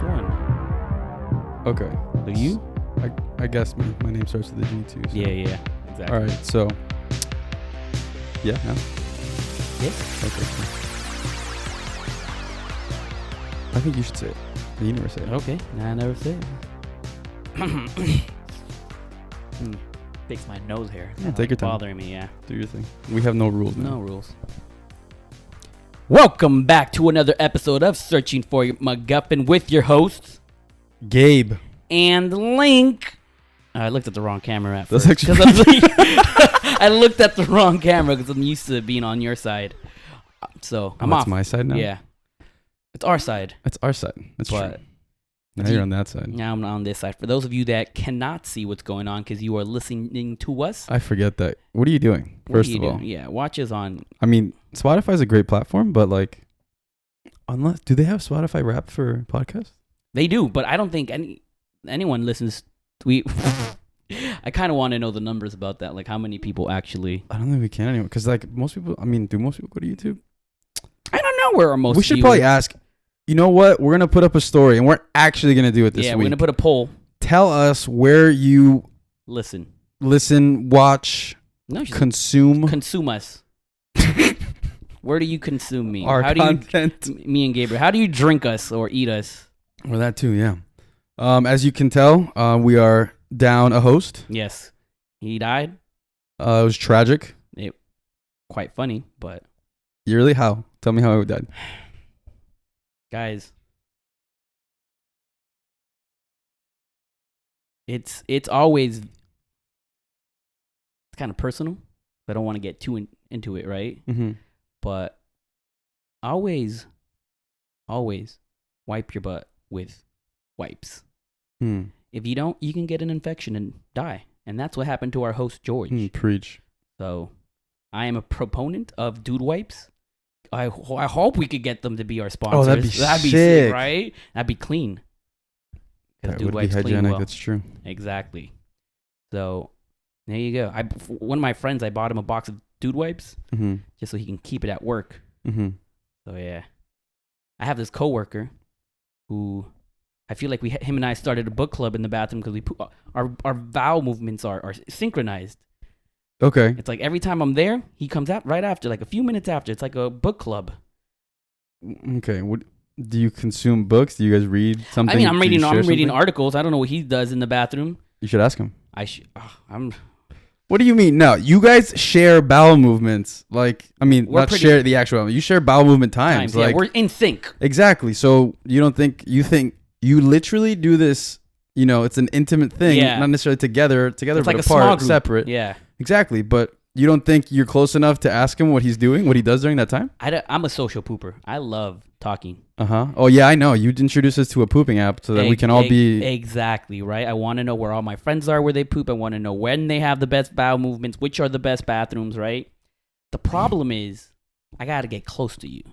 one. Okay. So you? I guess my name starts with a G too. So. Yeah, exactly. All right, so. Yeah, no? Yes. Okay, cool. I think you should say it. You never say it. Okay, I never said it. Fix my nose hair. Yeah, take your time. Bothering me, yeah. Do your thing. We have no rules now. No rules. Welcome back to another episode of Searching for McGuffin with your hosts, Gabe. and Link. I looked at the wrong camera at That's first. actually 'Cause I looked at the wrong camera because I'm used to being on your side. So I'm off. That's my side now? Yeah. It's our side. It's our side. That's true. Now you're on that side. Now I'm on this side. For those of you that cannot see what's going on because you are listening to us. I forget that. What are you doing, first of all? Yeah, watch us on. I mean, Spotify's a great platform, but like, do they have Spotify Wrapped for podcasts? They do, but I don't think anyone listens. I kind of want to know the numbers about that, like how many people actually. I don't think we can anymore, because like most people. I mean, do most people go to YouTube? I don't know where our most. We should probably ask. You know what? We're gonna put up a story, and we're actually gonna do it this week. Yeah, we're gonna put a poll. Tell us where you listen, watch, consume us. Where do you consume me? Our content. Me and Gabriel. How do you drink us or eat us? Or that too, yeah. As you can tell, we are down a host. Yes, he died. It was tragic. Quite funny, but Yearly, how? Tell me how he died. Guys, it's always kind of personal. I don't want to get too into it, right? Mm-hmm. But always wipe your butt with wipes. If you don't, you can get an infection and die. And that's what happened to our host, George. Preach. So I am a proponent of dude wipes. I hope we could get them to be our sponsors. Oh, that'd be sick, right? That'd be clean. That would be hygienic. Well. That's true. Exactly. So there you go. One of my friends, I bought him a box of dude wipes just so he can keep it at work. So yeah, I have this coworker who I feel like him and I started a book club in the bathroom because our bowel movements are synchronized. Okay. It's like every time I'm there, he comes out right after, like a few minutes after. It's like a book club. Okay. What do you consume books? Do you guys read something? I mean, I'm reading articles. I don't know what he does in the bathroom. You should ask him. I'm. What do you mean? No, you guys share bowel movements. Like, I mean, share the actual. You share bowel movement times. Like, yeah, we're in sync. Exactly. So you think you literally do this? You know, it's an intimate thing, not necessarily together, it's but like apart, separate. Yeah. Exactly, but you don't think you're close enough to ask him what he's doing, what he does during that time? I'm a social pooper. I love talking. Oh, yeah, I know. You introduced us to a pooping app so that we can all be... Exactly, right? I want to know where all my friends are, where they poop. I want to know when they have the best bowel movements, which are the best bathrooms, right? The problem is, I got to get close to you.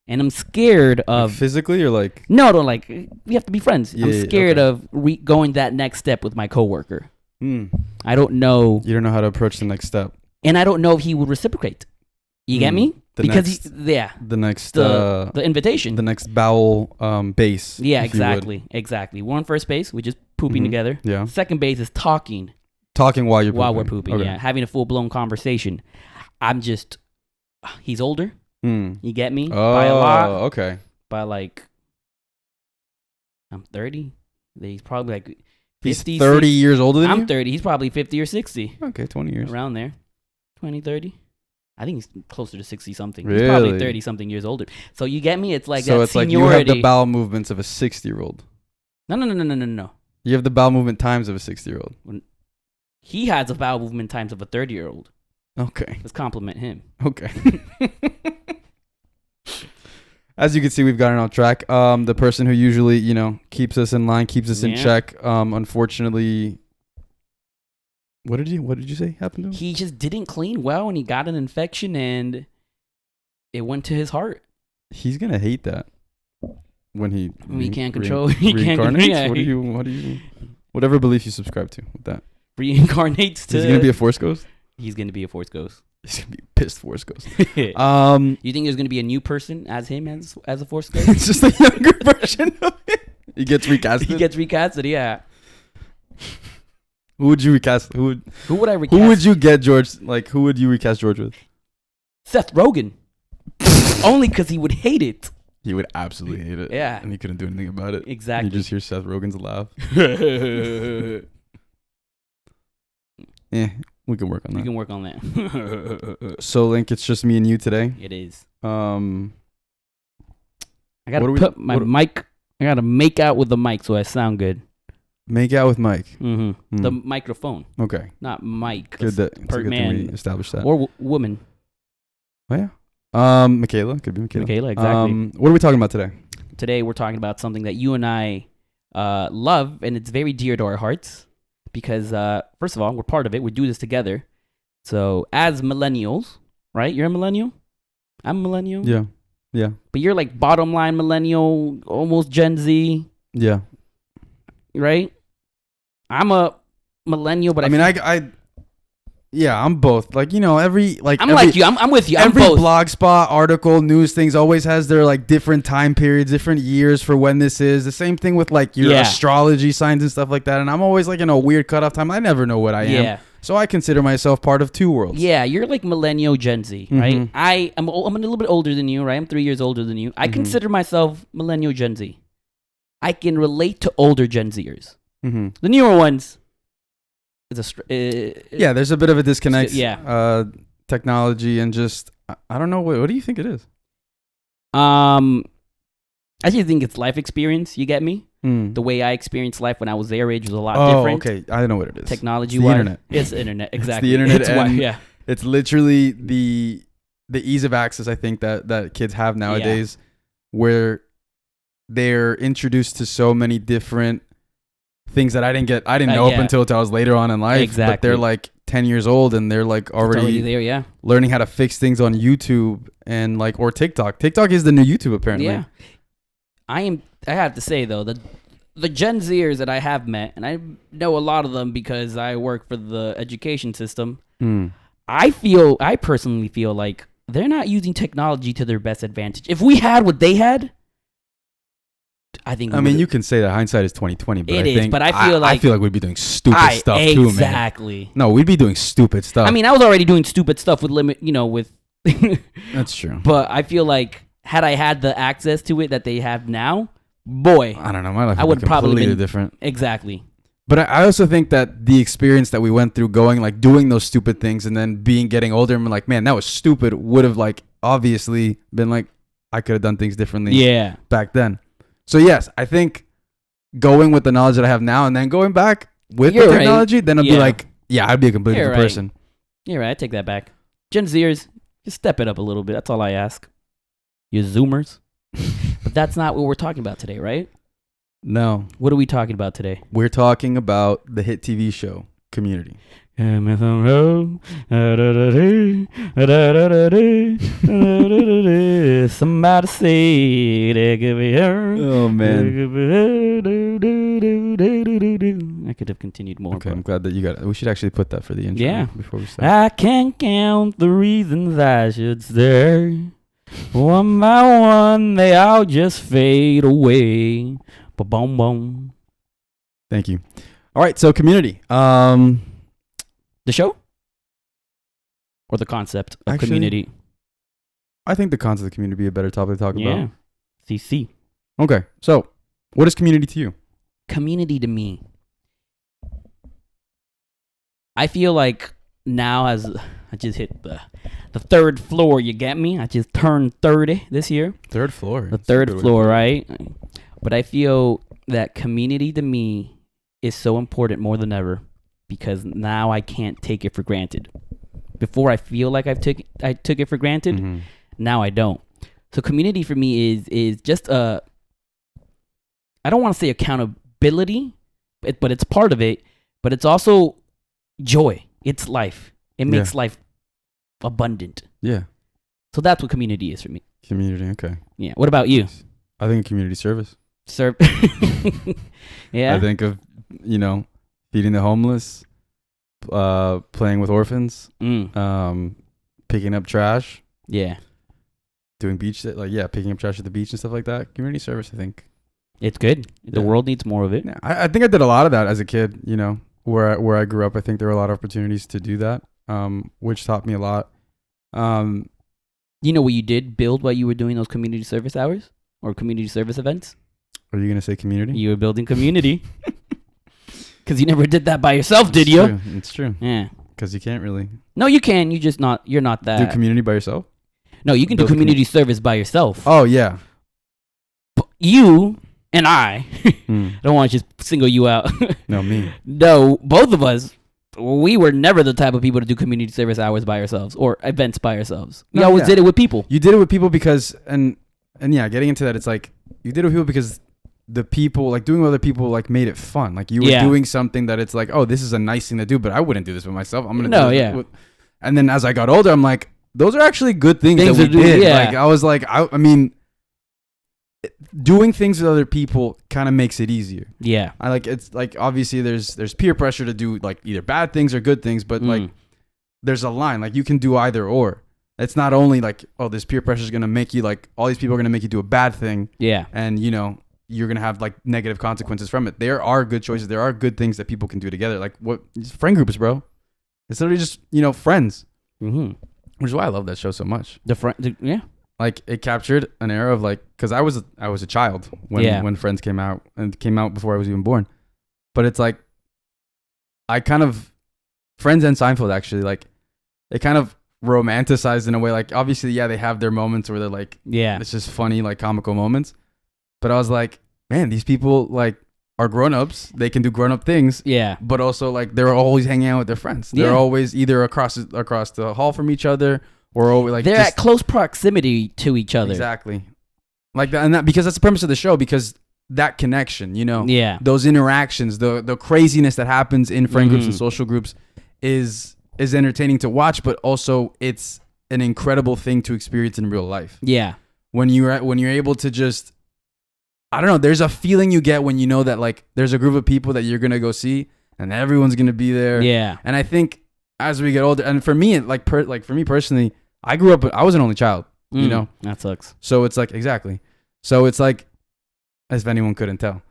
And I'm scared of... Like physically or like... No, like, we have to be friends. I'm scared of going that next step with my coworker. I don't know. You don't know how to approach the next step. And I don't know if he would reciprocate. You get me? The invitation. The next bowel base. Yeah, exactly. We're on first base. We're just pooping together. Yeah. Second base is talking. Talking while you're pooping. While we're pooping, okay. yeah. Having a full-blown conversation. He's older. You get me? Oh, by a lot. Okay. By like, I'm 30. He's probably like 50. He's 30 years older than you? I'm 30. He's probably 50 or 60. Okay, 20 years. Around there. 20, 30. I think he's closer to 60-something. Really? He's probably 30-something years older. So you get me? It's like so that it's seniority. like you have the bowel movements of a 60-year-old. No. You have the bowel movement times of a 60-year-old. He has the bowel movement times of a 30-year-old. Okay. Let's compliment him. Okay. As you can see, we've gotten off track. The person who usually, keeps us in line, keeps us in check, unfortunately... What did you say happened to him? He just didn't clean well, and he got an infection, and it went to his heart. He's gonna hate that when he can't control. He reincarnates. Yeah. What do you? Whatever belief you subscribe to with that. Reincarnates to. Is he gonna be a Force ghost? He's gonna be a Force ghost. He's gonna be a pissed Force ghost. You think there's gonna be a new person as him as a Force ghost? It's just a younger version of it. He gets recasted. He gets recasted. Yeah. Who would you recast? Who would I recast? Who would you get George? Like, who would you recast George with? Seth Rogen. Only because he would hate it. He would absolutely hate it. Yeah. And he couldn't do anything about it. Exactly. You just hear Seth Rogen's laugh. We can work on that. We can work on that. So, Link, it's just me and you today. It is. I gotta put my mic. I gotta make out with the mic so I sound good. Make out with Mike. Mm-hmm. The microphone. Okay. Not Mike. Good that it's a good man. thing we established that. Or woman. Oh yeah. Michaela. Could be Michaela. Michaela, exactly. What are we talking about today? Today we're talking about something that you and I love, and it's very dear to our hearts because first of all, we're part of it. We do this together. So as millennials, right? You're a millennial? I'm a millennial. Yeah. Yeah. But you're like bottom line millennial, almost Gen Z. Yeah. Right? I'm a millennial, but I'm both. Like, you know, I'm like you. I'm with you. I'm every both. blog spot, article, news things always has their like different time periods, different years for when this is. The same thing with like your astrology signs and stuff like that. And I'm always like in a weird cutoff time. I never know what I am. So I consider myself part of two worlds. Yeah, you're like millennial Gen Z, right? I'm a little bit older than you, right? I'm 3 years older than you. I consider myself millennial Gen Z. I can relate to older Gen Zers. The newer ones, there's a bit of a disconnect. Yeah. Technology and just I don't know what do you think it is? I just think it's life experience. You get me? The way I experienced life when I was their age was a lot different. Oh, okay. I know what it is. Technology, it's the internet. It's the internet. Exactly. It's the internet. It's it's literally the ease of access. I think that kids have nowadays, where they're introduced to so many different things that I didn't know up until I was later on in life. Exactly. But they're like 10 years old and they're like already there, yeah. Learning how to fix things on YouTube and like or TikTok. TikTok is the new YouTube apparently. Yeah. I have to say though, the Gen Zers that I have met, and I know a lot of them because I work for the education system. I personally feel like they're not using technology to their best advantage. If we had what they had, I think. You can say that hindsight is 2020, but I feel like we'd be doing stupid stuff too, man. Exactly. No, we'd be doing stupid stuff. I mean, I was already doing stupid stuff with with. That's true. But I feel like had I had the access to it that they have now, boy, I don't know. My life would probably be different. Exactly. But I also think that the experience that we went through doing those stupid things and then getting older and like, man, that was stupid, would have like obviously been like, I could have done things differently back then. So yes, I think going with the knowledge that I have now and then going back with the technology, then I'll be like, I'd be a completely different person. You're right. I take that back. Gen Zers, just step it up a little bit. That's all I ask. You Zoomers. But that's not what we're talking about today, right? No. What are we talking about today? We're talking about the hit TV show, Community. Somebody say they could be her. Oh man. I could have continued more. Okay, I'm glad that you got it. We should actually put that for the intro. Yeah. Before we start. I can't count the reasons I should stay. One by one, they all just fade away. Ba-boom, boom. Thank you. All right, so Community. The show? Or the concept of Community? I think the concept of Community would be a better topic to talk about. CC. Okay, so what is Community to you? Community to me. I feel like now as I just hit the third floor, you get me? I just turned 30 this year. Third floor. The third floor, right? But I feel that Community to me is so important more than ever because now I can't take it for granted. Before I feel like I took it for granted, now I don't. So Community for me is just I don't want to say accountability, but it's part of it, but it's also joy. It's life. It makes life abundant. Yeah. So that's what Community is for me. Community, okay. Yeah. What about you? I think community service. Yeah. I think of, feeding the homeless, playing with orphans, picking up trash. Yeah. Doing beach, picking up trash at the beach and stuff like that. Community service, I think. It's good. The world needs more of it. Yeah, I think I did a lot of that as a kid, you know, where I grew up. I think there were a lot of opportunities to do that, which taught me a lot. You know what you did build while you were doing those community service hours or community service events? Are you going to say community? You were building community. Because you never did that by yourself, did you? It's true. Yeah. Because you can't really. No, you can. You're not that. Do community by yourself? No, you can do community service by yourself. Oh, yeah. But you and I, I don't want to just single you out. No, me. No, both of us, we were never the type of people to do community service hours by ourselves or events by ourselves. We always did it with people. You did it with people because, and yeah, getting into that, it's like, you did it with people because the people, like doing with other people, like made it fun. Like you were doing something that it's like, oh, this is a nice thing to do, but I wouldn't do this with myself. I'm going to do this. And then as I got older, I'm like, those are actually good things that we did. Yeah. Like I was like, I mean, doing things with other people kind of makes it easier. Yeah. It's like, obviously there's peer pressure to do like either bad things or good things, but like there's a line, like you can do either or. It's not only like, oh, this peer pressure is going to make you like, all these people are going to make you do a bad thing. Yeah. And you know, you're going to have like negative consequences from it. There are good choices. There are good things that people can do together. Like what friend groups, bro. It's literally just, you know, friends. Mm-hmm. Which is why I love that show so much. Yeah. Like it captured an era of like, cause I was a child when Friends came out and came out before I was even born. But it's like, I kind of, Friends and Seinfeld actually, like it kind of romanticized in a way. Like obviously, yeah, they have their moments where they're like, yeah, it's just funny, like comical moments. But I was like, man, these people like are grown-ups. They can do grown-up things. Yeah. But also like they're always hanging out with their friends. They're always either across the hall from each other or always like they're at close proximity to each other. Exactly. Like that, and that because that's the premise of the show, because that connection, you know, those interactions, the craziness that happens in friend groups and social groups is entertaining to watch, but also it's an incredible thing to experience in real life. Yeah. When you're able to just, I don't know, there's a feeling you get when you know that like there's a group of people that you're going to go see and everyone's going to be there. Yeah. And I think as we get older, and for me, for me personally, I grew up, I was an only child, you know? That sucks. So it's like, exactly. So it's like, as if anyone couldn't tell.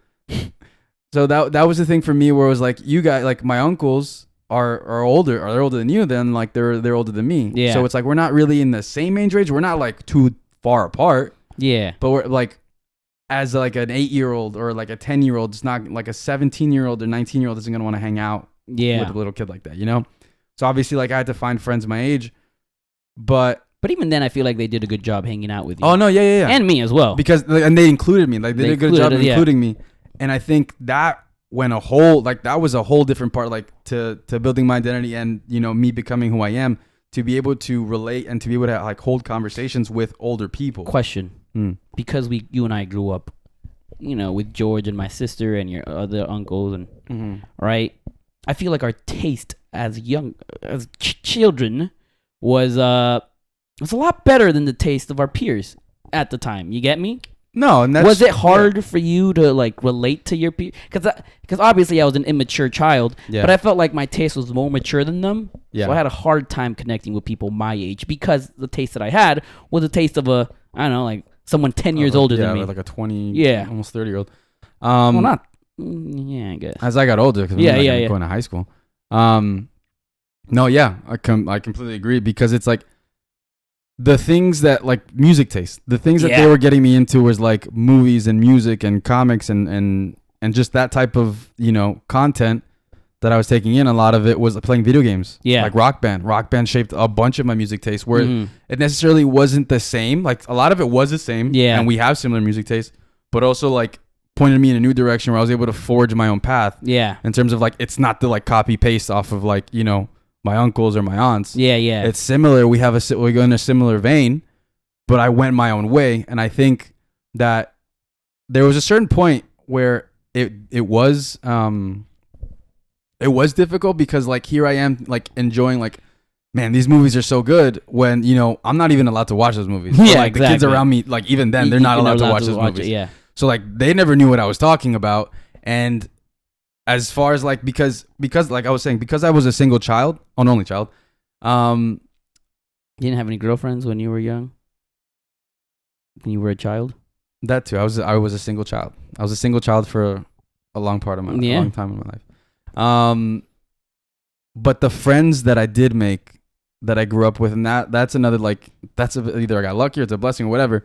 So that was the thing for me where it was like, you guys, like my uncles are older, or they're older than you, then like they're older than me. Yeah. So it's like, we're not really in the same age range. We're not like too far apart. Yeah. But we're like, as like an 8-year-old or like a 10-year-old, it's not like a 17-year-old or 19-year-old isn't going to want to hang out with a little kid like that, you know? So obviously like I had to find friends my age, but even then I feel like they did a good job hanging out with you. Oh no, yeah. And me as well. Because, and they included me, like they did a good job of including me. And I think that went that was a whole different part, like to building my identity and, you know, me becoming who I am, to be able to relate and to be able to like hold conversations with older people. Question. Because you and I grew up, you know, with George and my sister and your other uncles and right, I feel like our taste as children was a lot better than the taste of our peers at the time. You get me? No, and was it hard for you to like relate to your peers? Because obviously I was an immature child, but I felt like my taste was more mature than them. So I had a hard time connecting with people my age because the taste that I had was a taste of a, I don't know, like someone 10 years older than me. Like a 20, almost 30-year-old. Well, not, I guess. As I got older, because I'm going to high school. No, I completely agree, because it's like the things that like music taste, the things that they were getting me into was like movies and music and comics and just that type of, you know, content that I was taking in. A lot of it was playing video games. Yeah. Like Rock Band shaped a bunch of my music taste, where it necessarily wasn't the same. Like a lot of it was the same. Yeah. And we have similar music taste, but also like pointed me in a new direction where I was able to forge my own path. Yeah. In terms of like, it's not the like copy paste off of like, you know, my uncles or my aunts. Yeah. It's similar. We go in a similar vein, but I went my own way. And I think that there was a certain point where it was difficult, because like here I am like enjoying like, man, these movies are so good, when, you know, I'm not even allowed to watch those movies. Yeah, like exactly. The kids around me, like even then, they're not allowed to watch those movies. Yeah. So like they never knew what I was talking about. And as far as like, because like I was saying, because I was a single child, an only child. You didn't have any girlfriends when you were young? When you were a child? That too. I was a single child. I was a single child for a long part of my a long time in my life. But the friends that I did make, that I grew up with, and that's another, like, either I got lucky or it's a blessing or whatever,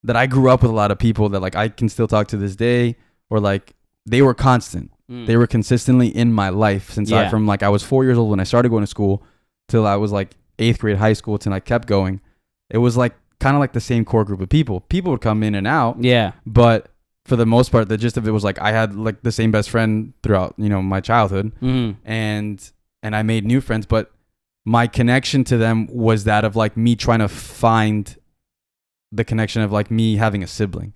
that I grew up with a lot of people that, like, I can still talk to this day, or like they were constant. They were consistently in my life since from like I was 4 years old when I started going to school till I was like 8th grade high school, till I kept going. It was like kind of like the same core group of people. People would come in and out. Yeah. But for the most part, the gist of it was like I had like the same best friend throughout, my childhood. And I made new friends, but my connection to them was that of like me trying to find the connection of like me having a sibling.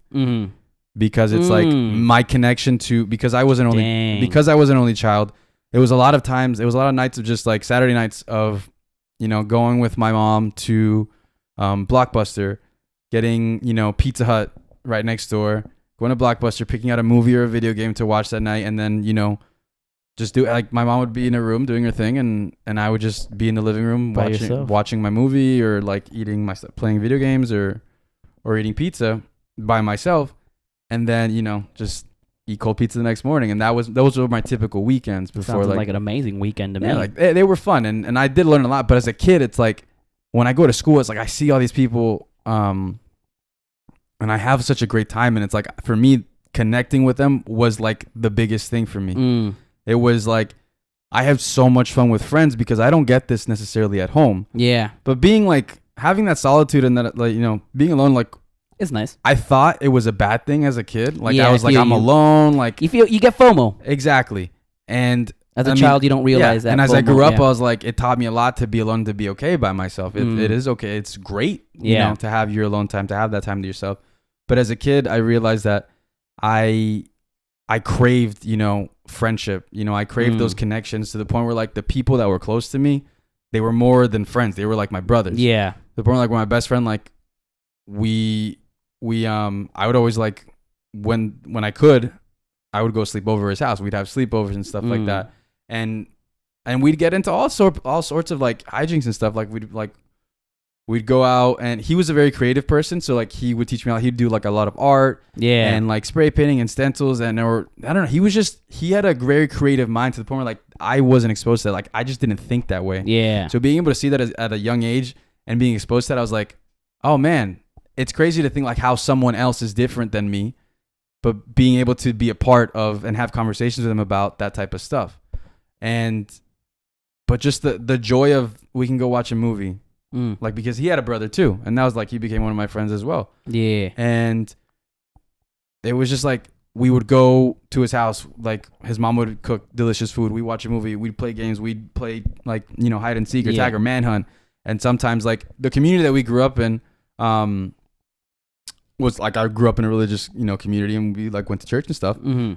Because it's like my connection to, because I was an only child. It was a lot of nights of just like Saturday nights of, going with my mom to Blockbuster, getting, Pizza Hut right next door, going to Blockbuster, picking out a movie or a video game to watch that night. And then, just do, like, my mom would be in her room doing her thing, and I would just be in the living room watching my movie, or like playing video games or eating pizza by myself. And then, just eat cold pizza the next morning. And those were my typical weekends before. Sounds like an amazing weekend to me. Yeah, like they were fun. And I did learn a lot. But as a kid, it's like when I go to school, it's like I see all these people and I have such a great time. And it's like, for me, connecting with them was like the biggest thing for me. It was like I have so much fun with friends because I don't get this necessarily at home. Yeah. But being like having that solitude and that, like, being alone, like, it's nice. I thought it was a bad thing as a kid. Like, I was like, I'm alone. Like, you get FOMO. Exactly. And as a child, you don't realize that. And as FOMO, I grew up, I was like, it taught me a lot to be alone, to be okay by myself. It is okay. It's great, to have your alone time, to have that time to yourself. But as a kid, I realized that I craved, friendship. I craved those connections to the point where, like, the people that were close to me, they were more than friends. They were like my brothers. Yeah. To the point where, like, when my best friend, like, I would always, like, when I could, I would go sleep over his house. We'd have sleepovers and stuff like that. And we'd get into all sorts of, like, hijinks and stuff. Like, we'd go out, and he was a very creative person. So, like, he would teach me how he'd do, like, a lot of art. Yeah. And, like, spray painting and stencils. And, or I don't know. He had a very creative mind to the point where, like, I wasn't exposed to that. Like, I just didn't think that way. Yeah. So being able to see that at a young age and being exposed to that, I was like, oh, man, it's crazy to think, like, how someone else is different than me, but being able to be a part of and have conversations with them about that type of stuff. But just the joy of, we can go watch a movie. Like, because he had a brother too, and that was like, he became one of my friends as well. Yeah. And it was just like, we would go to his house, like, his mom would cook delicious food, we'd watch a movie, we'd play games, we'd play, like, hide and seek or tag or manhunt. And sometimes, like, the community that we grew up in was like, I grew up in a religious community, and we, like, went to church and stuff.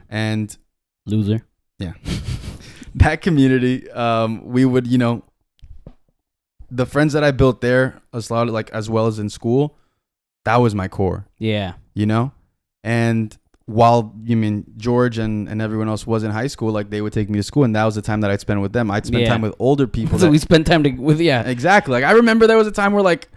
And loser. Yeah. That community, we would, the friends that I built there, as well as in school, that was my core. Yeah. And while George and everyone else was in high school, like, they would take me to school, and that was the time that I'd spend with them. I'd spend time with older people. So we spent time with. Exactly. Like, I remember there was a time where, like,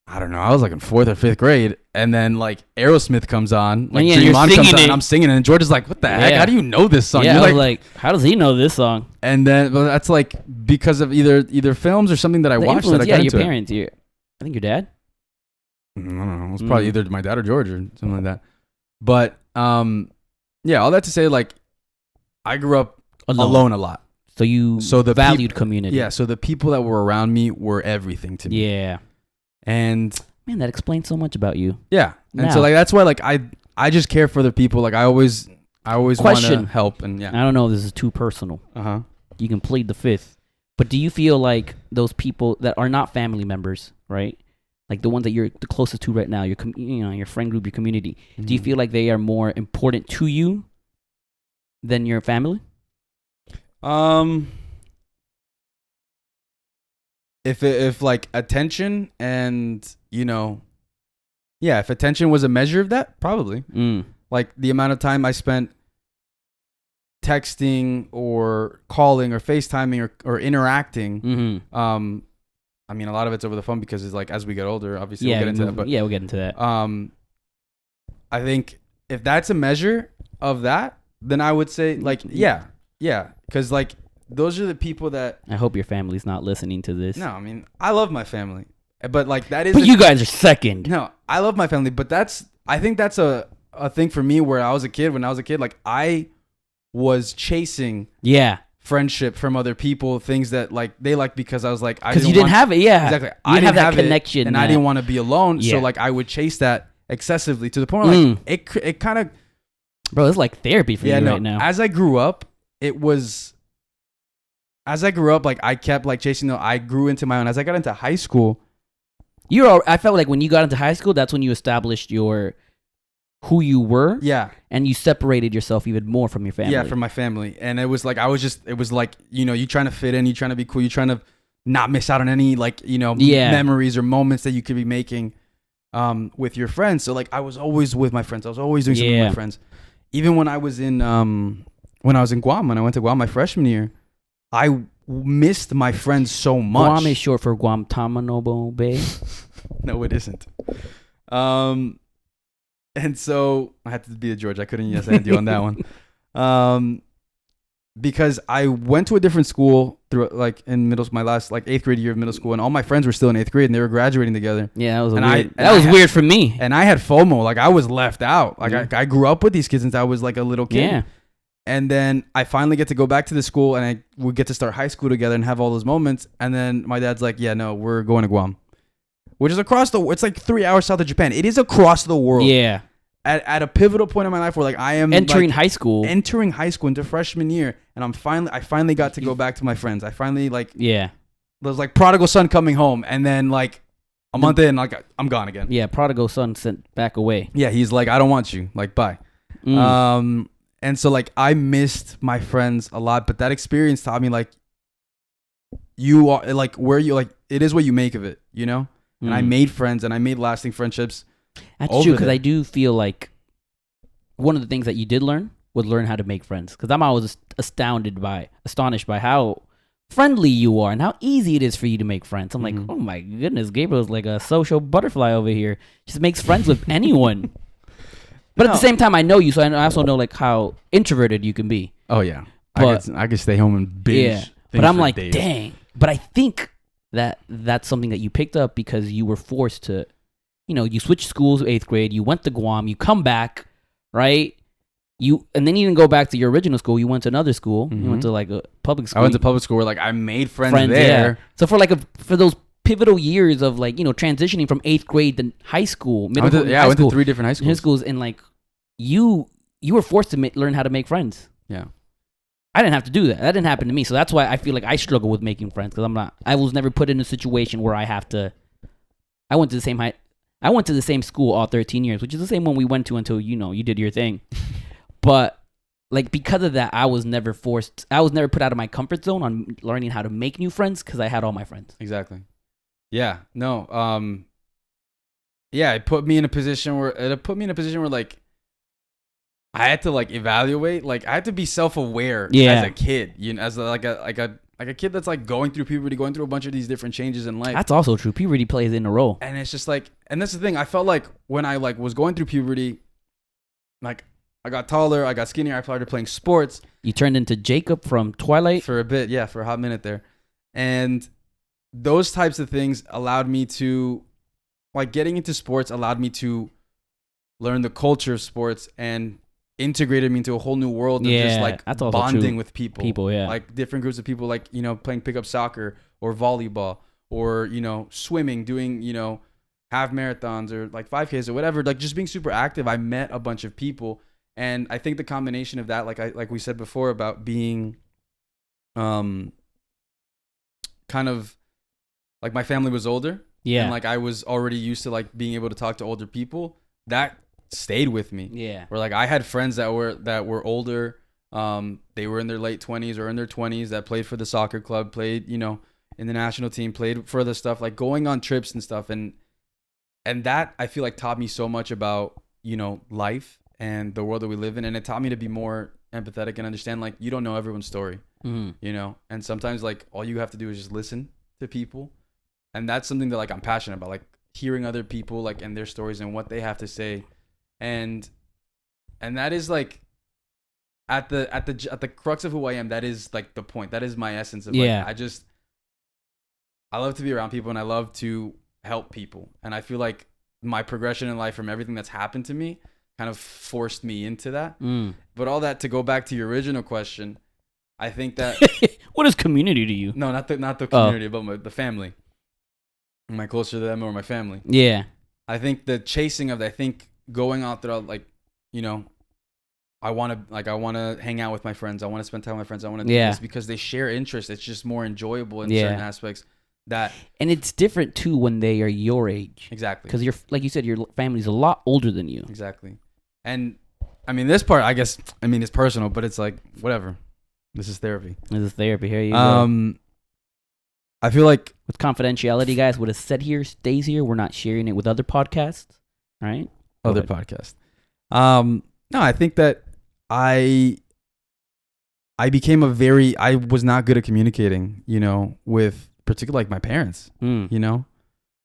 I don't know, I was like in 4th or 5th grade, and then, like, Aerosmith comes on, like, Dream On comes on, and I'm singing, and George is like, what the heck? How do you know this song? Yeah, I was like, how does he know this song? And then, well, that's like because of either films or something that I watched that I got into. Your parents. I think your dad? I don't know. It was probably either my dad or George or something like that. But, yeah, all that to say, like, I grew up alone a lot. So the valued community. Yeah, so the people that were around me were everything to me. Yeah. And man, that explains so much about you. Yeah. And so, like, that's why, like, I just care for the people. Like, I always want to help. And yeah. I don't know if this is too personal. You can plead the fifth. But do you feel like those people that are not family members, right? Like the ones that you're the closest to right now, your friend group, your community. Do you feel like they are more important to you than your family? If like attention and if attention was a measure of that, probably. Like the amount of time I spent texting or calling or FaceTiming or interacting. I mean, a lot of it's over the phone because it's like, as we get older, obviously we'll get into that. But we'll get into that. I think if that's a measure of that, then I would say like, yeah. Cause like those are the people that. I hope your family's not listening to this. No, I mean, I love my family, but like that is. But you guys are second. No, I love my family, but I think that's a thing for me where I was a kid. When I was a kid, like I was chasing. Yeah. Friendship from other people, things that like they like because I was like, because you didn't have it, exactly. I didn't have that connection, and I didn't want to be alone, so like I would chase that excessively to the point where like it kind of, bro, it's like therapy for you right now. As I grew up, like I kept like chasing. I grew into my own. As I got into high school, I felt like when you got into high school, that's when you established who you were, and you separated yourself even more from your family. From my family. And it was like it was like, you know, you trying to fit in, you trying to be cool, you trying to not miss out on any like, you know, memories or moments that you could be making with your friends. So like I was always with my friends. I was always doing something with my friends. Even when I was in Guam, when I went to Guam my freshman year, I missed my friends so much. Guam is short for Guantanamo Bay. No, it isn't. And so I had to be a George. I couldn't and you on that one. Because I went to a different school through like in my last like 8th grade year of middle school, and all my friends were still in 8th grade and they were graduating together. Yeah, that was weird for me. And I had FOMO. Like I was left out. Like I grew up with these kids since I was like a little kid. Yeah. And then I finally get to go back to the school and I would get to start high school together and have all those moments. And then my dad's like, yeah, no, we're going to Guam. Which is it's like 3 hours south of Japan. It is across the world. Yeah. At a pivotal point in my life where like I am entering high school into freshman year, and I finally got to go back to my friends. I finally like there's like prodigal son coming home, and then like a month in, like I'm gone again. Yeah, prodigal son sent back away. Yeah, he's like, I don't want you. Like, bye. And so like I missed my friends a lot, but that experience taught me like you are like where you like it is what you make of it, you know. And I made friends and I made lasting friendships. That's true, because I do feel like one of the things that you did learn was learn how to make friends. Because I'm always astonished by how friendly you are and how easy it is for you to make friends. I'm like, oh my goodness, Gabriel's like a social butterfly over here. Just makes friends with anyone. But at the same time, I know you, so I also know like how introverted you can be. Oh yeah, but I could stay home and binge. Yeah, but I'm like, dang. But I think that's something that you picked up because you were forced to. You know, you switched schools 8th grade, you went to Guam, you come back, right? And then you didn't go back to your original school, you went to another school. You went to like a public school. I went to public school where like I made friends there. Yeah. So for those pivotal years of like, you know, transitioning from 8th grade to high school, I went to 3 different high schools. And like you were forced to learn how to make friends. Yeah. I didn't have to do that. That didn't happen to me. So that's why I feel like I struggle with making friends, because I was never put in a situation where I went to the same school all 13 years, which is the same one we went to until, you know, you did your thing. But like because of that, I was never put out of my comfort zone on learning how to make new friends because I had all my friends. Exactly. Yeah. No. Yeah, it put me in a position where like I had to like evaluate, like I had to be self-aware as a kid, you know, as like a kid that's like going through puberty, going through a bunch of these different changes in life. That's also true. Puberty plays in a role. And it's just like, and that's the thing. I felt like when I like was going through puberty, like I got taller, I got skinnier, I started playing sports. You turned into Jacob from Twilight? For a bit, yeah, for a hot minute there. And those types of things allowed me to, like getting into sports allowed me to learn the culture of sports and integrated me into a whole new world of just like bonding with people, like different groups of people, like, you know, playing pickup soccer or volleyball or, you know, swimming, doing, you know, half marathons or like 5Ks or whatever, like just being super active. I met a bunch of people, and I think the combination of that, like we said before about being kind of like my family was older, and like I was already used to like being able to talk to older people, that stayed with me. Yeah. Where like I had friends that were older. They were in their late 20s or in their 20s that played for the soccer club, played, you know, in the national team, played for other stuff, like going on trips and stuff. And that I feel like taught me so much about, you know, life and the world that we live in. And it taught me to be more empathetic and understand, like, you don't know everyone's story, you know? And sometimes like all you have to do is just listen to people. And that's something that like I'm passionate about, like hearing other people like and their stories and what they have to say and that is like at the crux of who I am. That is like the point. That is my essence of like, I love to be around people and I love to help people. And I feel like my progression in life from everything that's happened to me kind of forced me into that. But all that to go back to your original question, I think that what is community to you? No, not the community, but the family. Am I closer to them or my family? Yeah. I think the chasing of that, I think going out there, like, you know, I want to hang out with my friends. I want to spend time with my friends. I want to do this because they share interests. It's just more enjoyable in certain aspects. And it's different too when they are your age. Exactly. Because you're, like you said, your family's a lot older than you. Exactly. And I mean, this part, I guess, it's personal, but it's like, whatever. This is therapy. Here you go. I feel like with confidentiality, guys, what is said here stays here. We're not sharing it with other podcasts, right? Other podcasts. No, I think that I became I was not good at communicating, you know, with particularly like my parents, you know,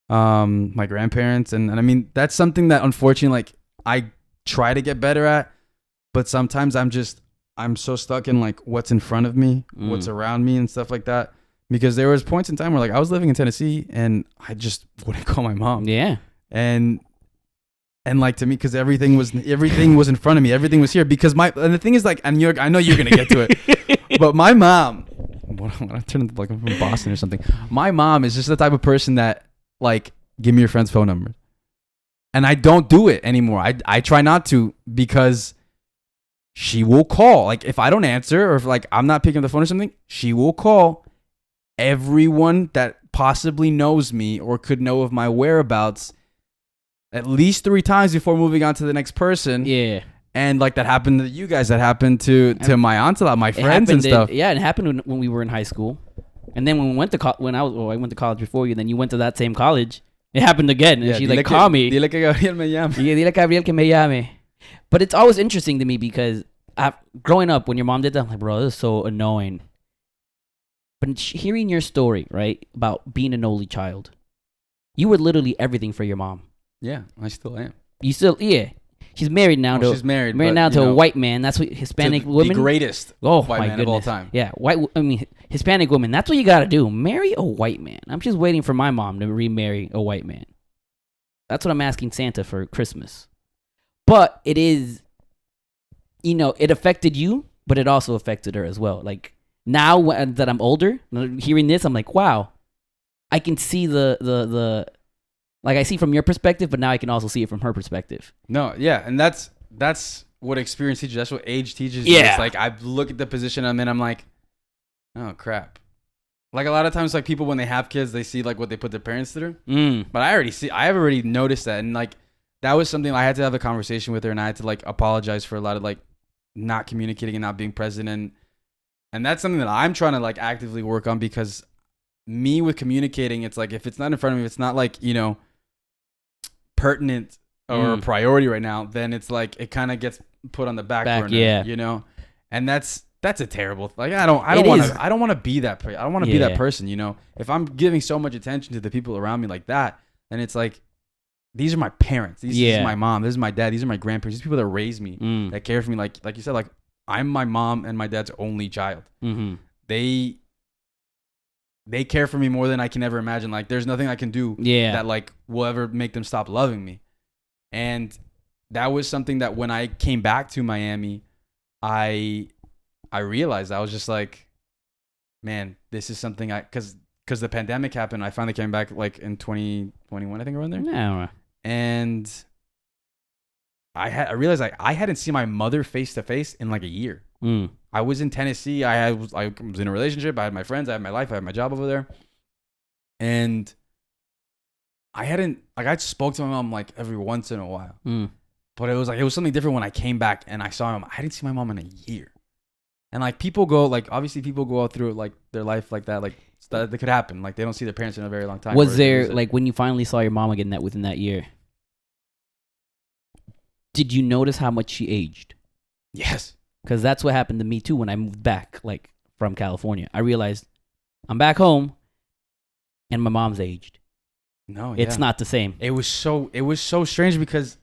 my grandparents. And I mean, that's something that unfortunately, like I try to get better at, but sometimes I'm so stuck in like what's in front of me, what's around me and stuff like that. Because there was points in time where like I was living in Tennessee and I just wouldn't call my mom. Yeah. And like to me, because everything was in front of me. Everything was here. Because and the thing is like, and I know you're gonna get to it, but my mom, I turn like I'm from Boston or something. My mom is just the type of person that like, give me your friend's phone number, and I don't do it anymore. I try not to because she will call. Like if I don't answer or if like I'm not picking up the phone or something, she will call everyone that possibly knows me or could know of my whereabouts at least 3 times before moving on to the next person. Yeah. And like that happened to you guys. That happened to my aunts a lot, my friends and stuff. It happened when we were in high school. And then when we went to I went to college before you, then you went to that same college. It happened again. And she like, call me. Dile que Gabriel me llame. Yeah, dile Gabriel que me llame. But it's always interesting to me because growing up, when your mom did that, I'm like, bro, this is so annoying. But hearing your story, right, about being an only child, you were literally everything for your mom. Yeah, I still am. You still, yeah. She's married now she's married now to a white man. That's what Hispanic women. The greatest white man of all time. Yeah, Hispanic women. That's what you got to do. Marry a white man. I'm just waiting for my mom to remarry a white man. That's what I'm asking Santa for Christmas. But it is, you know, it affected you, but it also affected her as well. Like, now that I'm older, hearing this, I'm like, wow, I can see the like I see from your perspective, but now I can also see it from her perspective. No, yeah, and that's what experience teaches. That's what age teaches. Yeah, it's like I look at the position I'm in, I'm like, oh crap. Like a lot of times, like people when they have kids, they see like what they put their parents through. But I've already noticed that, and like that was something I had to have a conversation with her, and I had to like apologize for a lot of like not communicating and not being present and that's something that I'm trying to like actively work on because me with communicating, it's like if it's not in front of me, if it's not like, you know, pertinent or a priority right now, then it's like it kind of gets put on the back burner, you know? And that's a terrible like I don't want to be that I don't want to be that person, you know? If I'm giving so much attention to the people around me like that, then it's like these are my parents. This is my mom. This is my dad. These are my grandparents. These people that raised me, that care for me like you said, like I'm my mom and my dad's only child. Mm-hmm. They care for me more than I can ever imagine. Like, there's nothing I can do that like will ever make them stop loving me. And that was something that when I came back to Miami, I realized I was just like, man, this is something because the pandemic happened. I finally came back like in 2021, I think around there. Yeah. And I realized I hadn't seen my mother face to face in like a year. I was in Tennessee. I was in a relationship. I had my friends. I had my life. I had my job over there. And I spoke to my mom like every once in a while. But it was something different when I came back and I saw him. I didn't see my mom in a year. And like people go out through like their life like that. Like that could happen. Like they don't see their parents in a very long time. Was there like when you finally saw your mom again within that year? Did you notice how much she aged? Yes. Because that's what happened to me too when I moved back, like from California. I realized I'm back home, and my mom's aged. No, it's not the same. It was so strange because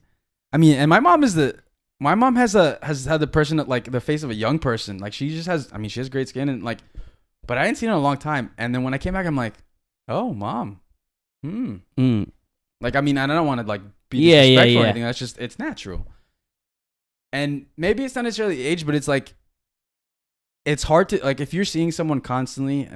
I mean, and my mom has had the person that, like, the face of a young person. Like, she just has, I mean, she has great skin and like, but I hadn't seen her in a long time. And then when I came back, I'm like, oh, mom. Like, I mean, I don't want to like be disrespectful or anything. That's just, it's natural. And maybe it's not necessarily age, but it's like, it's hard to, like, if you're seeing someone constantly,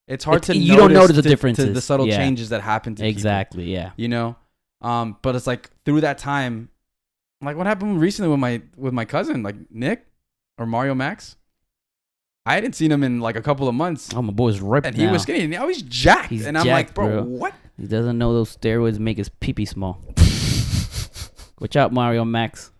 it's hard to you don't notice the differences, the subtle changes that happen to exactly, people, yeah. you know? But it's like through that time, like what happened recently with my cousin, like Nick or Mario Max. I hadn't seen him in like a couple of months. Oh, my boy's ripped and now. He was skinny. And now he's jacked. He's and I'm jacked, like, bro, what? He doesn't know those steroids make his pee-pee small. Watch out, Mario Max.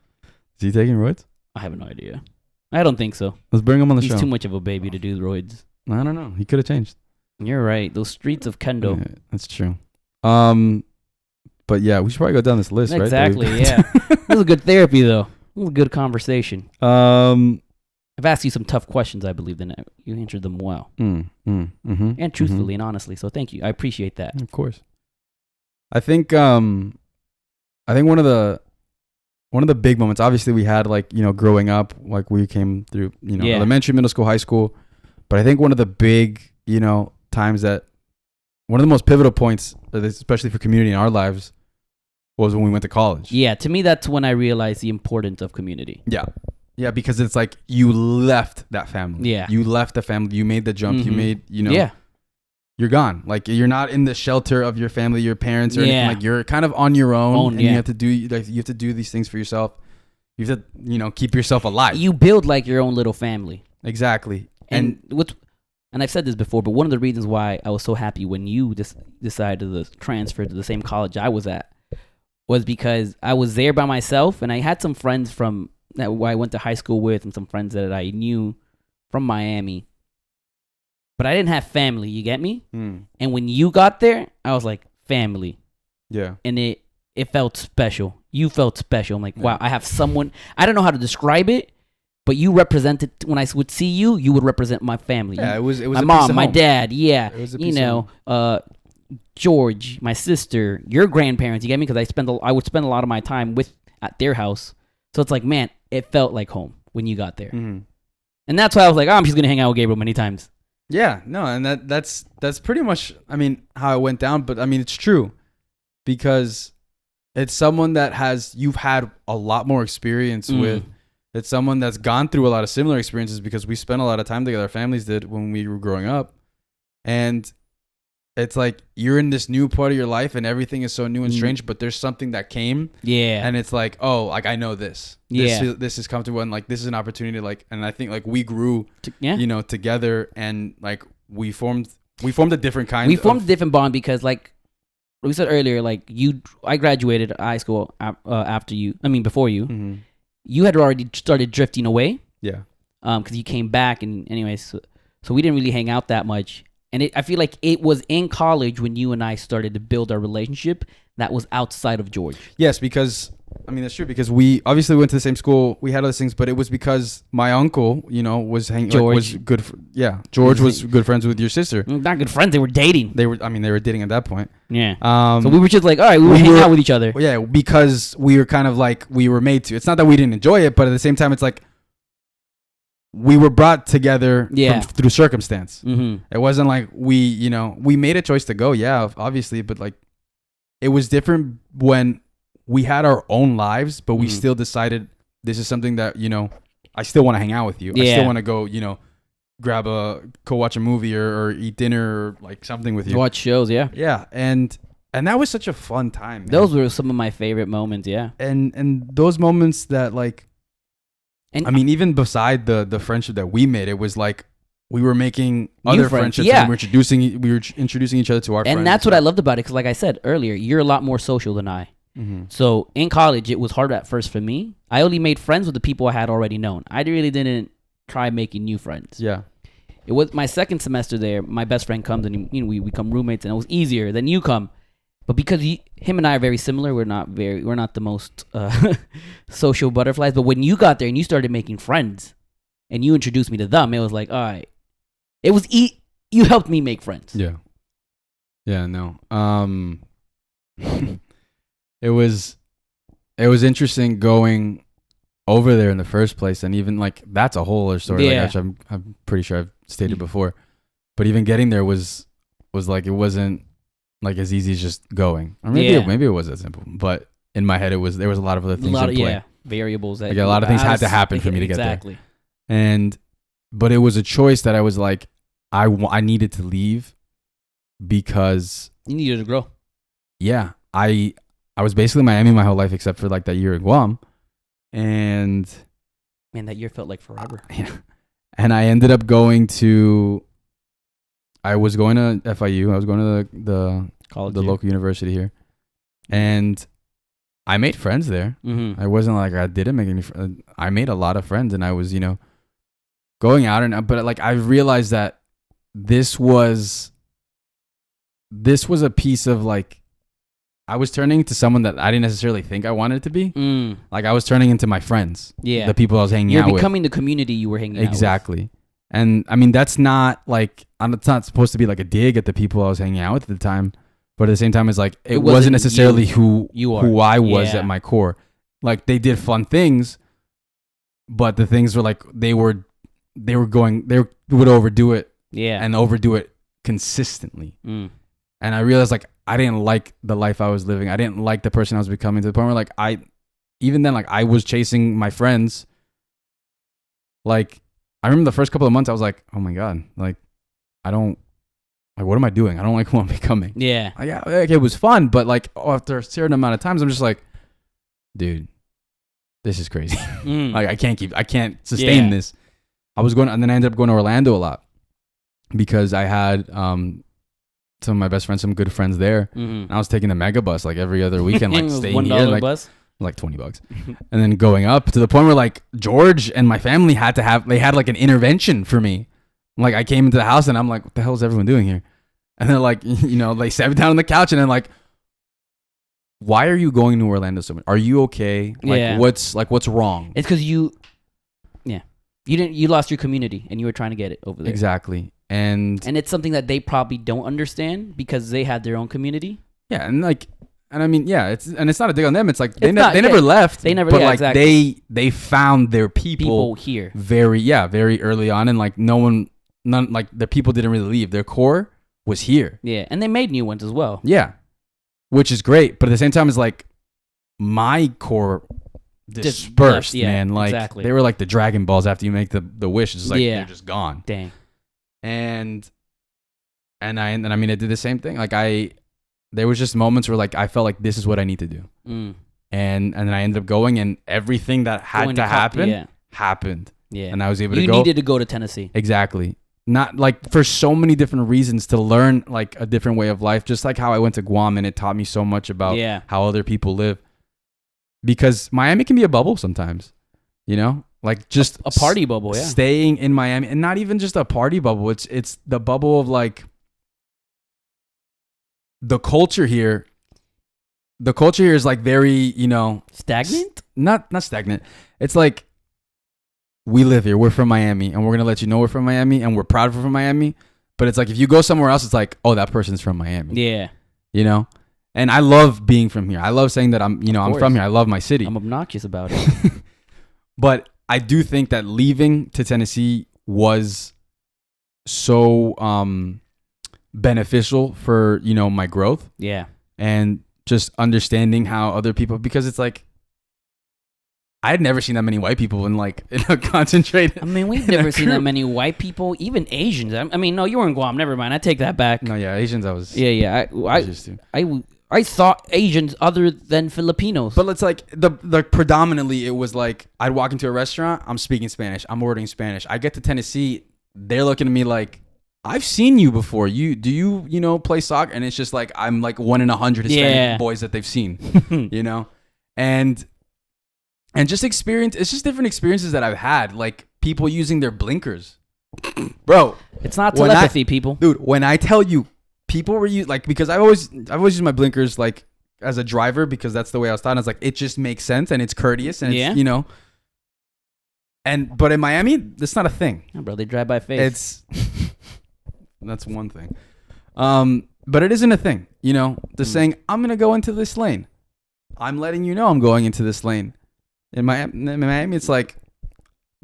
Is he taking roids? I have no idea. I don't think so. Let's bring him on the show. He's too much of a baby to do roids. I don't know. He could have changed. You're right. Those streets of Kendo. Yeah, that's true. But yeah, we should probably go down this list, right? Exactly, yeah. This was a good therapy, though. It was a good conversation. I've asked you some tough questions, I believe, and you answered them well. And truthfully and honestly. So thank you. I appreciate that. Of course. I think one of the big moments, obviously we had, like, you know, growing up, like we came through, you know, elementary, middle school, high school. But I think one of the big, you know, times that one of the most pivotal points, especially for community in our lives, was when we went to college. Yeah, to me, that's when I realized the importance of community. Yeah. Yeah, because it's like you left that family. Yeah. You left the family. You made the jump. You made, you know. Yeah. You're gone. Like, you're not in the shelter of your family, your parents, or anything. Like, you're kind of on your own, and you have to do these things for yourself. You have to, you know, keep yourself alive. You build like your own little family. Exactly. And I've said this before, but one of the reasons why I was so happy when you decided to transfer to the same college I was at was because I was there by myself, and I had some friends from that I went to high school with, and some friends that I knew from Miami. But I didn't have family, you get me? And when you got there, I was like, family. Yeah. And it felt special. You felt special. I'm like, wow, I have someone. I don't know how to describe it, but you represented, when I would see you, you would represent my family. Yeah, it was my mom, my dad, yeah. It was a you know, George, my sister, your grandparents, you get me? Because I would spend a lot of my time at their house. So it's like, man, it felt like home when you got there. And that's why I was like, I'm just going to hang out with Gabriel many times. Yeah, no, and that's pretty much, I mean, how it went down. But I mean, it's true because it's someone that you've had a lot more experience with. It's someone that's gone through a lot of similar experiences because we spent a lot of time together. Our families did when we were growing up. And it's like you're in this new part of your life and everything is so new and strange, but there's something that came. Yeah. And it's like, oh, like I know this. Yeah. This is comfortable and like this is an opportunity, like, and I think like we grew you know, together and like we formed a different kind We formed a different bond because like we said earlier, like I graduated high school before you. You had already started drifting away. Yeah. Because you came back and anyways, so we didn't really hang out that much. And I feel like it was in college when you and I started to build our relationship that was outside of George. Yes, because, I mean, that's true. Because we obviously went to the same school. We had other things, but it was because my uncle, you know, was good. George was good friends with your sister. Not good friends. They were dating. They were dating at that point. Yeah. So we were just like, all right, we would hang out with each other. Yeah, because we were kind of like, we were made to. It's not that we didn't enjoy it, but at the same time, it's like, we were brought together through circumstance. It wasn't like we made a choice to go, obviously, but like it was different when we had our own lives, but we still decided this is something that, you know, I still want to hang out with you. I still want to go, you know, go watch a movie or eat dinner or like something with you. Watch shows, yeah. Yeah, and that was such a fun time, man. Those were some of my favorite moments, yeah. And those moments that like, and I mean, even beside the friendship that we made, it was like we were making other friendships. Yeah. And we were introducing each other to our friends. And that's what I loved about it. Because like I said earlier, you're a lot more social than I. So in college, it was hard at first for me. I only made friends with the people I had already known. I really didn't try making new friends. Yeah. It was my second semester there. My best friend comes and we become roommates, and it was easier. Then you come. But because him and I are very similar, we're not the most social butterflies. But when you got there and you started making friends, and you introduced me to them, it was like, all right, it was you helped me make friends. Yeah, yeah, no, it was it was interesting going over there in the first place, and even like that's a whole other story. Yeah. Like, I'm pretty sure I've stated before, but even getting there was like it wasn't like as easy as just going. Or maybe it was that simple, but in my head there was a lot of other things in play. Yeah, variables. That like a lot of things had to happen for me to get there. But it was a choice that I was like, I needed to leave because you needed to grow. Yeah, I was basically in Miami my whole life except for like that year in Guam, and man, that year felt like forever. Yeah, and I ended up going to. I was going to FIU. I was going to the college, the local university here, and I made friends there. Mm-hmm. I wasn't like I didn't make any friends. I made a lot of friends, and I was, going out, but like I realized that this was a piece of like I was turning into someone that I didn't necessarily think I wanted to be. Like I was turning into my friends. Yeah, the people I was hanging out with. You're becoming the community you were hanging out with. Exactly. And I mean, that's not like, it's not supposed to be like a dig at the people I was hanging out with at the time. But at the same time, it's like, it wasn't necessarily who I was at my core. Like they did fun things, but the things were like, they would overdo it. Yeah. And overdo it consistently. And I realized like, I didn't like the life I was living. I didn't like the person I was becoming, to the point where like, even then, like I was chasing my friends. Like, I remember the first couple of months, I was like, oh my God, like, what am I doing? I don't like who I'm becoming. Yeah. Like, it was fun, but like after a certain amount of times, I'm just like, dude, this is crazy. Like, I can't sustain this. And then I ended up going to Orlando a lot because I had some of my best friends, some good friends there. And I was taking the mega bus like every other weekend, like staying here. Like, bus? Like $20 and then going up to the point where like George and my family had like an intervention for me. Like I came into the house and I'm like, what the hell is everyone doing here? And they're like, they sat me down on the couch and then like, why are you going to Orlando so much? Are you okay? Like what's wrong? It's because you lost your community and you were trying to get it over there. Exactly. And it's something that they probably don't understand because they had their own community. Yeah. And I mean, yeah, it's not a dig on them. It's like they never left. They never, but like exactly. they found their people here very early on, and like none like the people didn't really leave. Their core was here. Yeah, and they made new ones as well. Yeah, which is great, but at the same time, it's like my core dispersed, man. Like exactly. They were like the Dragon Balls after you make the wish. It's just like they're just gone. Dang. And I mean, I did the same thing. Like there was just moments where like I felt like this is what I need to do, and then I ended up going, and everything that had to happen happened. Yeah, and I was able to go. You needed to go to Tennessee. Exactly. Not like for so many different reasons, to learn like a different way of life. Just like how I went to Guam and it taught me so much about how other people live. Because Miami can be a bubble sometimes, like just a party bubble. Yeah, staying in Miami, and not even just a party bubble. It's the bubble of like. The culture here is like very, stagnant? Not stagnant. It's like, we live here. We're from Miami, and we're going to let you know we're from Miami, and we're proud we're from Miami. But it's like, if you go somewhere else, it's like, oh, that person's from Miami. Yeah. And I love being from here. I love saying that I'm from here. I love my city. I'm obnoxious about it. But I do think that leaving to Tennessee was so, beneficial for my growth, and just understanding how other people, because it's like I had never seen that many white people in a concentrated. I mean, we've never seen that many white people, even Asians. I mean, no, you were in Guam. Never mind. I take that back. No, yeah, Asians. I thought Asians other than Filipinos. But it's like the predominantly it was like I'd walk into a restaurant, I'm speaking Spanish, I'm ordering Spanish. I get to Tennessee, they're looking at me like, I've seen you before. Do you play soccer? And it's just like I'm like 1 in 100 Hispanic boys that they've seen, and just experience. It's just different experiences that I've had, like people using their blinkers, bro. It's not telepathy, people. Dude, when I tell you, people were because I've always used my blinkers like as a driver because that's the way I was taught. And it's like it just makes sense and it's courteous and it's but in Miami, that's not a thing. Yeah, bro, they drive by faith. That's one thing. But it isn't a thing, saying, I'm going to go into this lane. I'm letting you know I'm going into this lane. In Miami, it's like,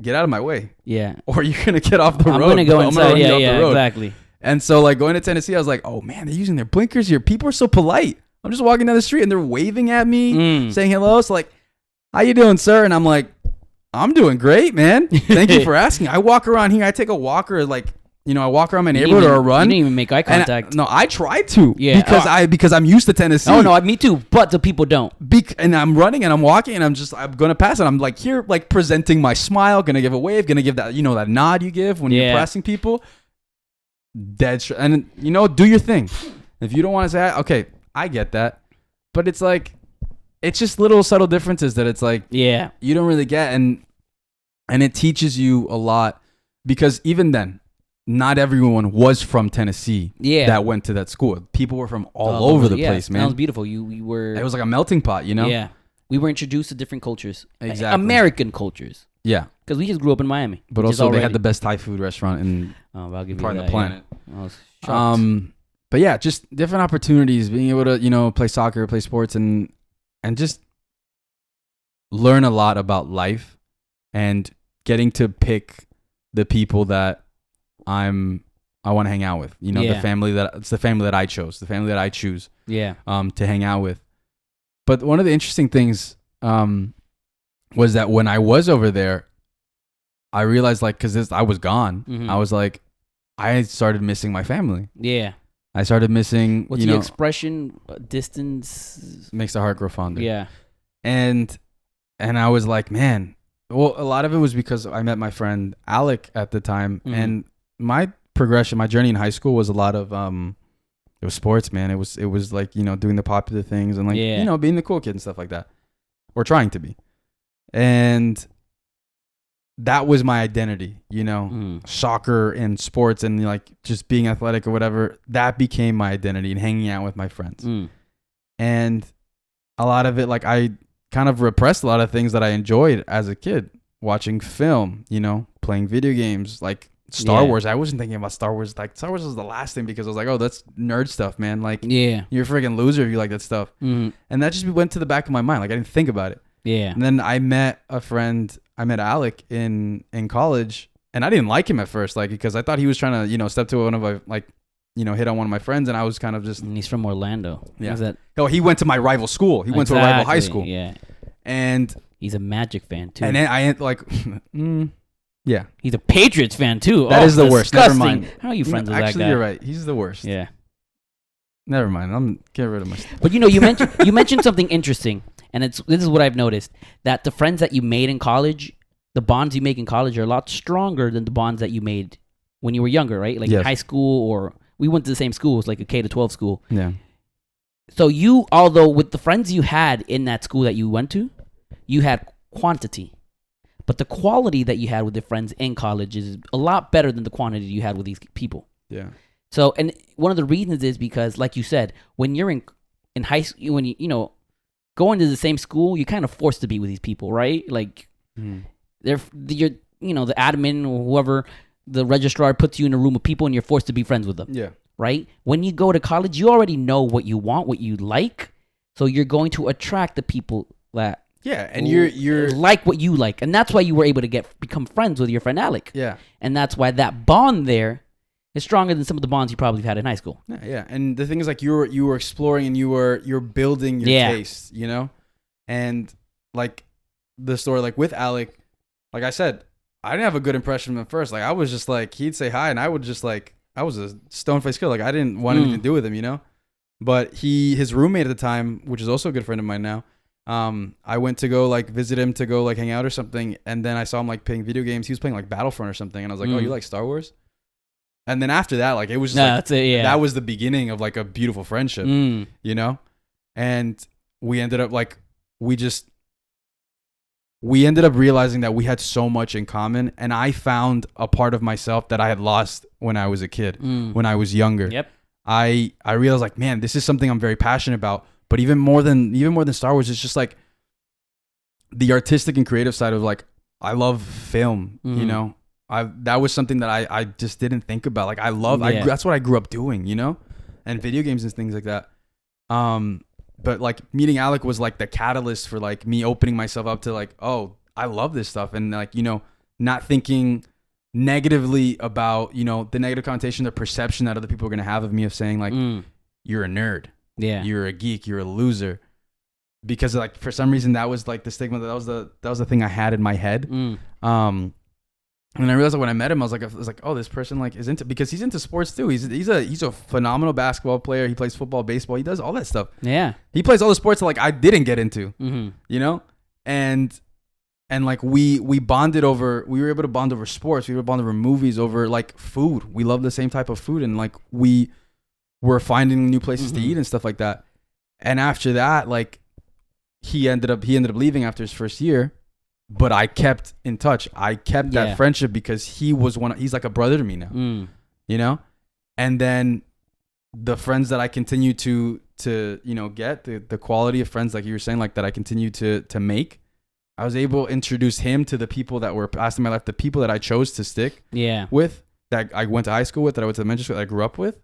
get out of my way. Yeah. Or you're going to get off the road. I'm going to go inside. Yeah, exactly. And so, like, going to Tennessee, I was like, oh, man, they're using their blinkers here. People are so polite. I'm just walking down the street, and they're waving at me, saying hello. So, like, how you doing, sir? And I'm like, I'm doing great, man. Thank you for asking. I walk around here. I take a walker, like, you know, I walk around my neighborhood or a run. You didn't even make eye contact. No, I try to. Yeah. Because I'm used to Tennessee. Oh, no, me too. But the people don't. And I'm running and I'm walking and I'm going to pass and I'm like here, like presenting my smile, going to give a wave, going to give that, you know, that nod you give when you're passing people. And, you know, do your thing. If you don't want to say, okay, I get that. But it's like, it's just little subtle differences that it's like, you don't really get. And it teaches you a lot because even then, not everyone was from Tennessee that went to that school. People were from all over the place, man. That was beautiful. We were. It was like a melting pot, you know? Yeah. We were introduced to different cultures. Exactly. American cultures. Yeah. Because we just grew up in Miami. But also they had the best Thai food restaurant in I'll give part you of the planet. Yeah. But yeah, just different opportunities, being able to, you know, play soccer, play sports, and just learn a lot about life and getting to pick the people that I want to hang out with. You know, it's the family that I chose, the family that I choose. Yeah. To hang out with. But one of the interesting things was that when I was over there, I realized, like, because I was gone, I was like, I started missing my family. Yeah. I started missing. What's the expression? Distance makes the heart grow fonder. Yeah. And I was like, man. Well, a lot of it was because I met my friend Alec at the time, and my progression, my journey in high school was a lot of it was sports, man. It was like, you know, doing the popular things and like you know, being the cool kid and stuff like that, or trying to be, and that was my identity, you know, soccer and sports and like just being athletic or whatever. That became my identity and hanging out with my friends, and a lot of it, like I kind of repressed a lot of things that I enjoyed as a kid, watching film, you know, playing video games, like Star Wars. I wasn't thinking about Star Wars. Like Star Wars was the last thing because I was like, oh, that's nerd stuff, man. Like, you're a freaking loser if you like that stuff. And that just went to the back of my mind. Like I didn't think about it. Yeah. And then I met a friend. I met Alec in college, and I didn't like him at first, like because I thought he was trying to, you know, step to one of my, like, you know, hit on one of my friends, and I was kind of just. And he's from Orlando. Yeah. He went to my rival school. He went to a rival high school. Yeah. And he's a Magic fan too. And then I like. Yeah. He's a Patriots fan too. That is the worst. Never mind. How are you friends with that guy? Actually, you're right. He's the worst. Yeah. Never mind. I'm get rid of my stuff. But you know, you mentioned something interesting, and this is what I've noticed, that the friends that you made in college, the bonds you make in college are a lot stronger than the bonds that you made when you were younger, right? Like in high school, or we went to the same schools, like a K to 12 school. Yeah. So although with the friends you had in that school that you went to, you had quantity. But the quality that you had with your friends in college is a lot better than the quantity you had with these people. Yeah. So, and one of the reasons is because, like you said, when you're in high school, when you know, going to the same school, you're kind of forced to be with these people, right? Like, you're, you know, the admin or whoever, the registrar puts you in a room of people and you're forced to be friends with them. Yeah. Right? When you go to college, you already know what you want, what you like. So you're going to attract the people that. Yeah, and you're like what you like, and that's why you were able to become friends with your friend Alec. Yeah, and that's why that bond there is stronger than some of the bonds you probably had in high school. Yeah, and the thing is, like, you were exploring and you're building your taste, you know, and like the story, like with Alec, like I said, I didn't have a good impression of him at first. Like I was just like, he'd say hi, and I would just like, I was a stone-faced kid. Like I didn't want anything to do with him, you know. But his roommate at the time, which is also a good friend of mine now. I went to go like visit him to go like hang out or something, and then I saw him like playing video games. He was playing like Battlefront or something, and I was like, "Oh, you like Star Wars?" And then after that, like it was just that was the beginning of like a beautiful friendship, you know. And we ended up like we ended up realizing that we had so much in common, and I found a part of myself that I had lost when I was a kid, when I was younger. Yep. I realized like, man, this is something I'm very passionate about. But even more than Star Wars, it's just like the artistic and creative side of like, I love film, you know. That was something that I just didn't think about. Like I love, that's what I grew up doing, you know, and video games and things like that. but like meeting Alec was like the catalyst for like me opening myself up to like, oh, I love this stuff. And like, you know, not thinking negatively about, you know, the negative connotation, the perception that other people are going to have of me of saying like, you're a nerd. Yeah. You're a geek. You're a loser. Because like, for some reason that was like the stigma. That was the thing I had in my head. And I realized that when I met him, I was like, oh, this person like is into, because he's into sports too. He's a phenomenal basketball player. He plays football, baseball. He does all that stuff. Yeah. He plays all the sports that like I didn't get into, you know? And like we bonded over, we were able to bond over sports. We were bond over movies, over like food. We love the same type of food. And like we were finding new places to eat and stuff like that. And after that, like he ended up leaving after his first year. But I kept in touch. I kept that friendship because he's like a brother to me now, you know? And then the friends that I continue to you know, get, the quality of friends, like you were saying, like that I continue to make, I was able to introduce him to the people that were passed in my life, the people that I chose to stick with, that I went to high school with, that I went to elementary school, that I grew up with.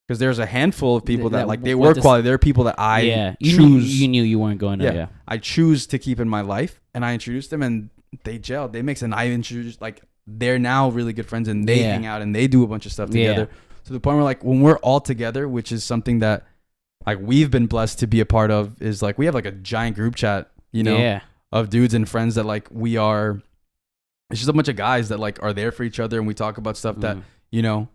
Because there's a handful of people that like they were quality. There are people that I choose. You knew you weren't going to. Yeah. I choose to keep in my life, and I introduced them, and they gelled. They mix, and I introduced, like, they're now really good friends, and they hang out and they do a bunch of stuff together. To the point where like when we're all together, which is something that like we've been blessed to be a part of, is like we have like a giant group chat, you know, of dudes and friends that like we are. It's just a bunch of guys that like are there for each other, and we talk about stuff that, you know,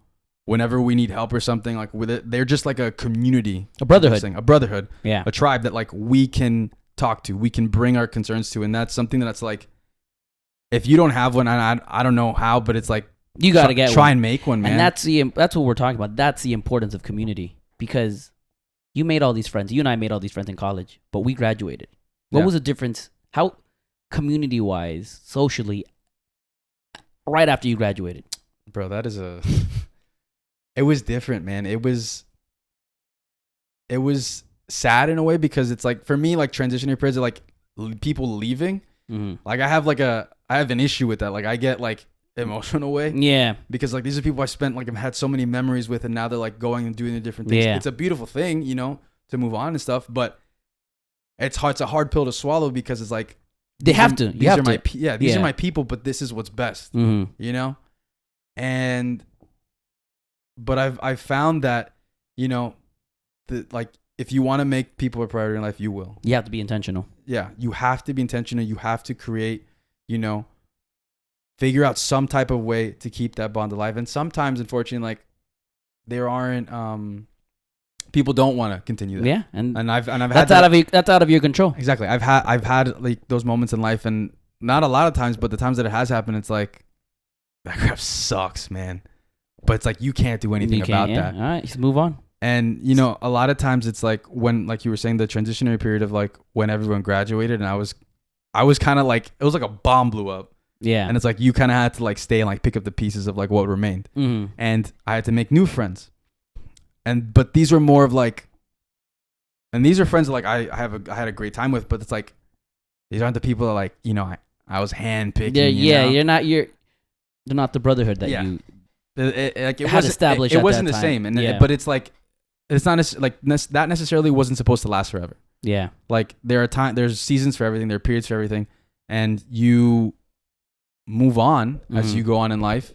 whenever we need help or something, like with it, they're just like a community, a brotherhood, a tribe that like we can talk to, we can bring our concerns to. And that's something that's like, if you don't have one, I don't know how, but it's like, you got to try and make one, man. And that's what we're talking about. That's the importance of community, because you made all these friends. You and I made all these friends in college, but we graduated. What was the difference? How community wise, socially, right after you graduated? Bro, that is it was different, man. It was sad in a way, because it's like, for me, like transitionary periods are like people leaving. Like I have an issue with that. Like I get like emotional way. Yeah. Because like these are people I spent, like I've had so many memories with, and now they're like going and doing the different things. It's a beautiful thing, you know, to move on and stuff, but it's a hard pill to swallow, because it's like these are my people, but this is what's best. You know? But I've found that, you know, like if you want to make people a priority in life, you will. You have to be intentional. Yeah, you have to be intentional. You have to create, you know, figure out some type of way to keep that bond alive. And sometimes, unfortunately, like there aren't people don't want to continue that. Yeah, and I've that's had that's out of your control. Exactly. I've had like those moments in life, and not a lot of times, but the times that it has happened, it's like that crap sucks, man. But it's like you can't do anything about that. All right, just move on. And you know, a lot of times it's like when, like you were saying, the transitionary period of like when everyone graduated, and I was kind of like, it was like a bomb blew up. Yeah. And it's like you kind of had to like stay and like pick up the pieces of like what remained. And I had to make new friends. But these were more of like, and these are friends that like I had a great time with, but it's like these aren't the people that like, you know, I was handpicking. They're not the brotherhood that you. It wasn't the same, but it's like it's not that necessarily wasn't supposed to last forever. Yeah, like there's seasons for everything, there are periods for everything, and you move on as you go on in life,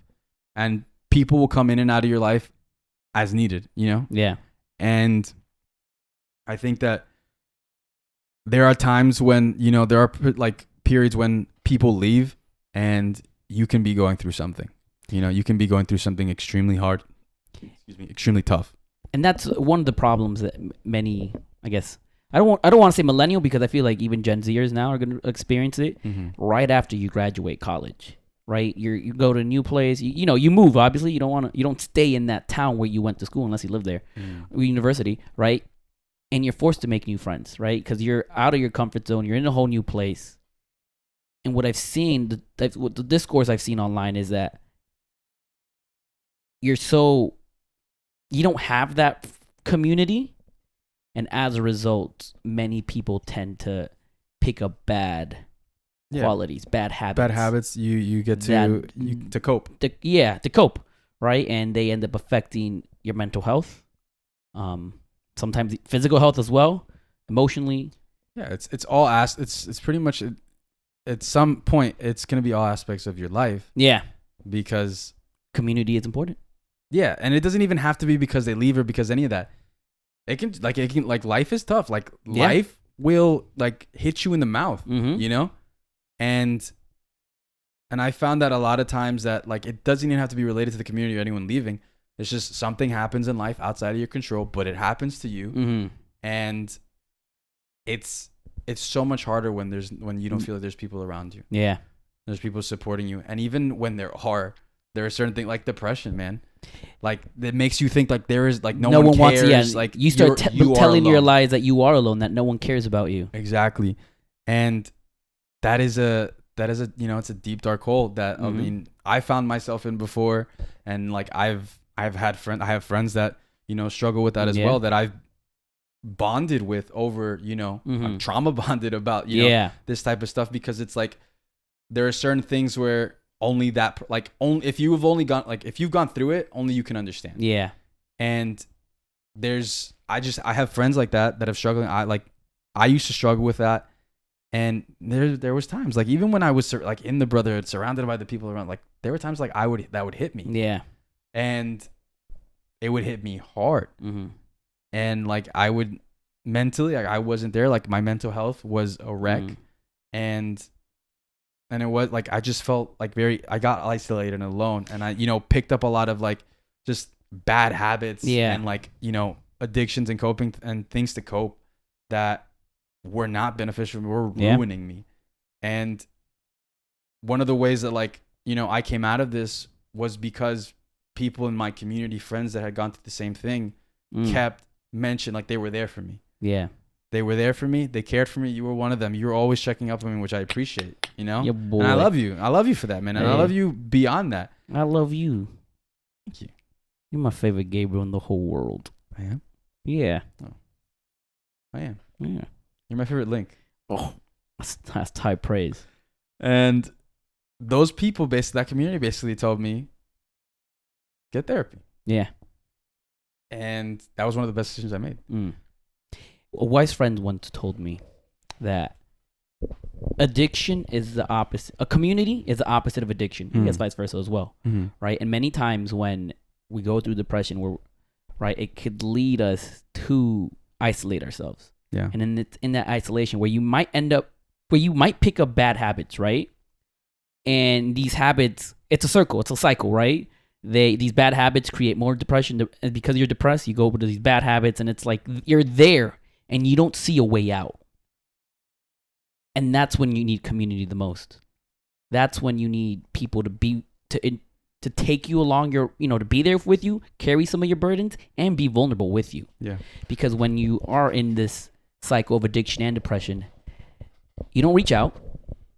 and people will come in and out of your life as needed, you know. Yeah, and I think that there are times when, you know, there are like periods when people leave, and you can be going through something. You know, you can be going through something extremely hard, extremely tough. And that's one of the problems that many, I guess, I don't want to say millennial, because I feel like even Gen Zers now are going to experience it right after you graduate college, right? You go to a new place, you know, you move, obviously. You don't stay in that town where you went to school unless you live there, or university, right? And you're forced to make new friends, right? Because you're out of your comfort zone. You're in a whole new place. And what I've seen, the discourse I've seen online is that you don't have that community, and as a result, many people tend to pick up bad qualities, bad habits. You get to cope. To cope, right? And they end up affecting your mental health, sometimes physical health as well, emotionally. Yeah, it's all it's pretty much at some point it's gonna be all aspects of your life. Yeah, because community is important. Yeah, and it doesn't even have to be because they leave or because any of that. It can life is tough. Like life will like hit you in the mouth, you know, and I found that a lot of times that like it doesn't even have to be related to the community or anyone leaving. It's just something happens in life outside of your control, but it happens to you, and it's so much harder when you don't feel like there's people around you. Yeah, there's people supporting you, and even when there are certain things like depression, man. Like that makes you think like there is like no one cares. Wants. Yeah, like you start telling your lies that you are alone, that no one cares about you. Exactly, and that is a it's a deep dark hole that I mean I found myself in before, and like I have friends that struggle with that as well, that I've bonded with over I'm trauma bonded about this type of stuff, because it's like there are certain things where only that if you've gone through it, only you can understand. Yeah. And I have friends like that have struggled. I used to struggle with that, and there was times like even when I was like in the brotherhood, surrounded by the people around, like there were times like that would hit me. Yeah. And it would hit me hard. And like I would mentally, like I wasn't there. Like my mental health was a wreck, and it was like I just felt like I got isolated and alone, and I picked up a lot of like just bad habits and like addictions and coping and things to cope that were not beneficial, were ruining me. And one of the ways that like I came out of this was because people in my community, friends that had gone through the same thing, kept mentioning like they were there for me. Yeah. They were there for me. They cared for me. You were one of them. You were always checking up on me, which I appreciate, Yeah, boy. And I love you. I love you for that, man. And I love you beyond that. I love you. Thank you. You're my favorite Gabriel in the whole world. I am? Yeah. Oh. I am. Yeah. You're my favorite link. Oh, that's high praise. And those people, that community basically told me, get therapy. Yeah. And that was one of the best decisions I made. A wise friend once told me that addiction is the opposite. A community is the opposite of addiction. I guess vice versa as well, right? And many times when we go through depression, it could lead us to isolate ourselves. Yeah. And in that isolation where you might pick up bad habits, right? And these habits, it's a circle, it's a cycle, right? These bad habits create more depression, and because you're depressed, you go over to these bad habits, and it's like you're there and you don't see a way out. And that's when you need community the most. That's when you need people to take you along to be there with you, carry some of your burdens, and be vulnerable with you. Yeah. Because when you are in this cycle of addiction and depression, you don't reach out.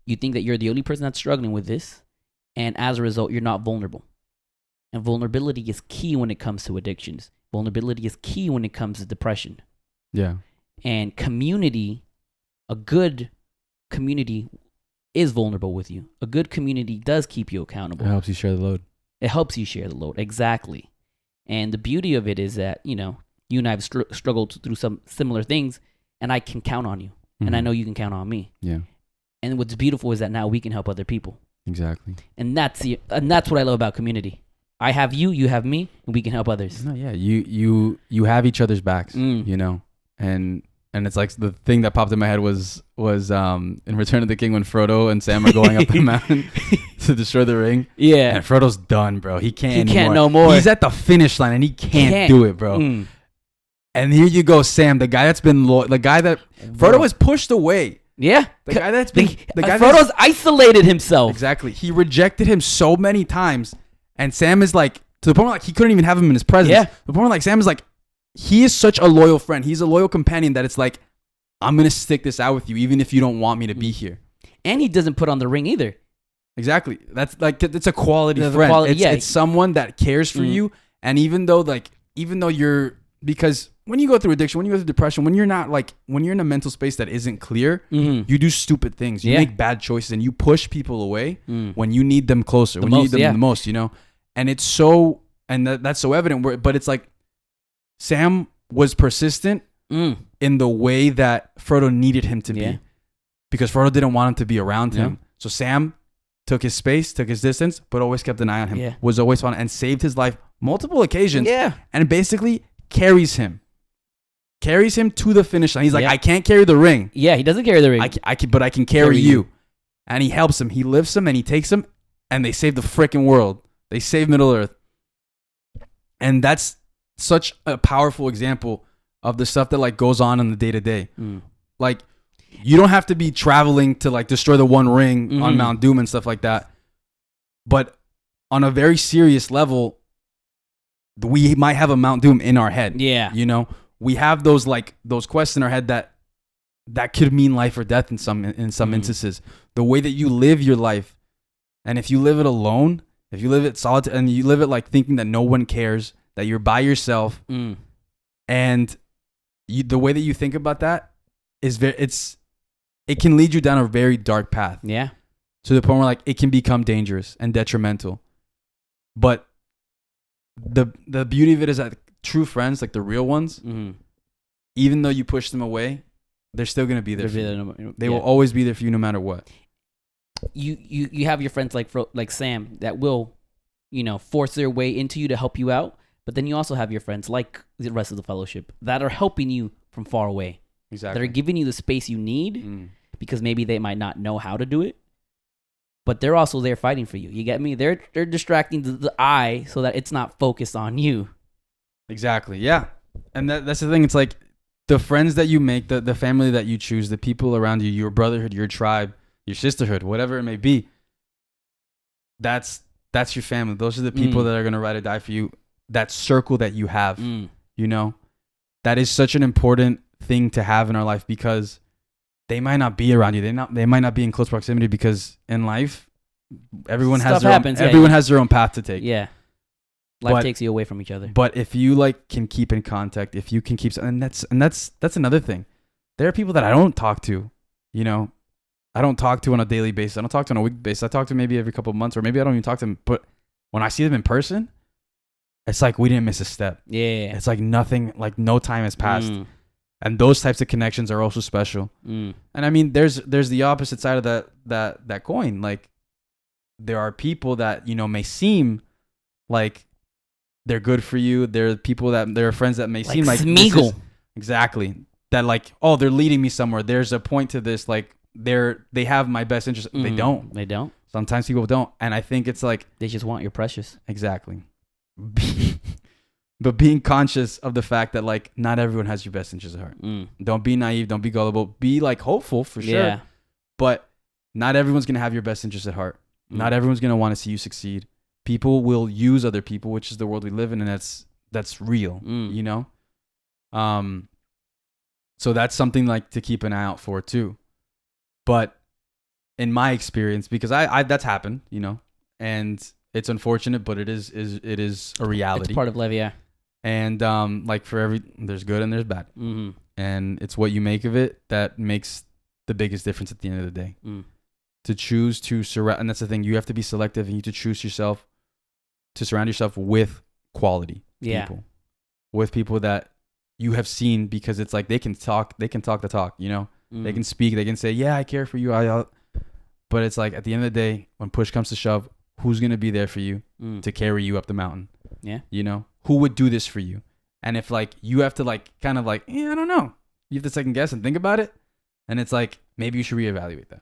You think that you're the only person that's struggling with this, and as a result, you're not vulnerable. And vulnerability is key when it comes to addictions. Vulnerability is key when it comes to depression. Yeah. And community, a good community is vulnerable with you. A good community does keep you accountable. It helps you share the load. It helps you share the load. Exactly. And the beauty of it is that, you and I have struggled through some similar things, and I can count on you. And I know you can count on me. Yeah. And what's beautiful is that now we can help other people. Exactly. And that's what I love about community. I have you, you have me, and we can help others. No, yeah, you have each other's backs, and it's like the thing that popped in my head was in Return of the King when Frodo and Sam are going up the mountain to destroy the ring. Yeah, and Frodo's done, bro. He can't no more. He's at the finish line and he can't do it, bro. And here you go, Sam, the guy that's been the guy that Frodo has pushed away. Yeah, the guy that's been Frodo's isolated himself. Exactly, he rejected him so many times. And Sam is like, to the point where like he couldn't even have him in his presence. Yeah. To the point where like Sam is like, he is such a loyal friend. He's a loyal companion that it's like, I'm going to stick this out with you even if you don't want me to be here. And he doesn't put on the ring either. Exactly. That's like, it's a quality friend. It's someone that cares for you. And even though because when you go through addiction, when you go through depression, when you're in a mental space that isn't clear, you do stupid things. You make bad choices and you push people away when you need them closer, you need them the most, And it's so, and that's so evident. But it's like Sam was persistent in the way that Frodo needed him to be, because Frodo didn't want him to be around him. So Sam took his space, took his distance, but always kept an eye on him. Was always on and saved his life multiple occasions. And basically carries him to the finish line. He's like, I can't carry the ring. Yeah, he doesn't carry the ring. But I can carry you. And he helps him. He lifts him and he takes him, and they save the freaking world. They save Middle Earth. And that's such a powerful example of the stuff that like goes on in the day to day. Like, you don't have to be traveling to like destroy the One Ring on Mount Doom and stuff like that. But on a very serious level, we might have a Mount Doom in our head. Yeah. You know, we have those quests in our head that could mean life or death in some instances. The way that you live your life, and if you live it alone, if you live it solitude, and you live it like thinking that no one cares, that you're by yourself, and the way that you think about that is it can lead you down a very dark path. Yeah. To the point where like it can become dangerous and detrimental. But the beauty of it is that true friends, like the real ones, even though you push them away, they're still gonna be there. They will always be there for you no matter what. You have your friends like Sam that will, force their way into you to help you out. But then you also have your friends like the rest of the fellowship that are helping you from far away. Exactly. That are giving you the space you need because maybe they might not know how to do it. But they're also there fighting for you. You get me? They're distracting the eye so that it's not focused on you. Exactly. Yeah. And that's the thing. It's like the friends that you make, the family that you choose, the people around you, your brotherhood, your tribe, your sisterhood, whatever it may be. That's your family. Those are the people that are going to ride or die for you. That circle that you have, that is such an important thing to have in our life, because they might not be around you. They might not be in close proximity, because in life, everyone has their own path to take. Yeah. Life takes you away from each other. But if you can keep in contact, if you can keep, and that's another thing. There are people that I don't talk to, I don't talk to on a daily basis. I don't talk to on a week basis. I talk to maybe every couple of months, or maybe I don't even talk to them. But when I see them in person, it's like we didn't miss a step. Yeah. It's like nothing, like no time has passed. And those types of connections are also special. And I mean, there's the opposite side of that coin. Like, there are people that, may seem like they're good for you. There are friends that may seem like Smeagol. Exactly. That like, oh, they're leading me somewhere. There's a point to this. Like, they have my best interest. They don't. Sometimes people don't. And I think it's like, they just want your precious. Exactly. But being conscious of the fact that like not everyone has your best interest at heart. Don't be naive. Don't be gullible. Be like hopeful for sure. Yeah. But not everyone's gonna have your best interest at heart. Not everyone's gonna want to see you succeed. People will use other people, which is the world we live in, and that's real. So that's something like to keep an eye out for too. But in my experience, because I that's happened, and it's unfortunate, but it is a reality. It's part of life, yeah. And like there's good and there's bad. And it's what you make of it that makes the biggest difference at the end of the day. To choose to surround, and that's the thing, you have to be selective, and you have to choose to surround yourself with quality people. With people that you have seen, because it's like they can talk the talk, They can speak, they can say, yeah, I care for you. But it's like at the end of the day, when push comes to shove, who's going to be there for you to carry you up the mountain? Yeah. Who would do this for you? And if like you have to like kind of like, I don't know. You have to second guess and think about it. And it's like, maybe you should reevaluate that.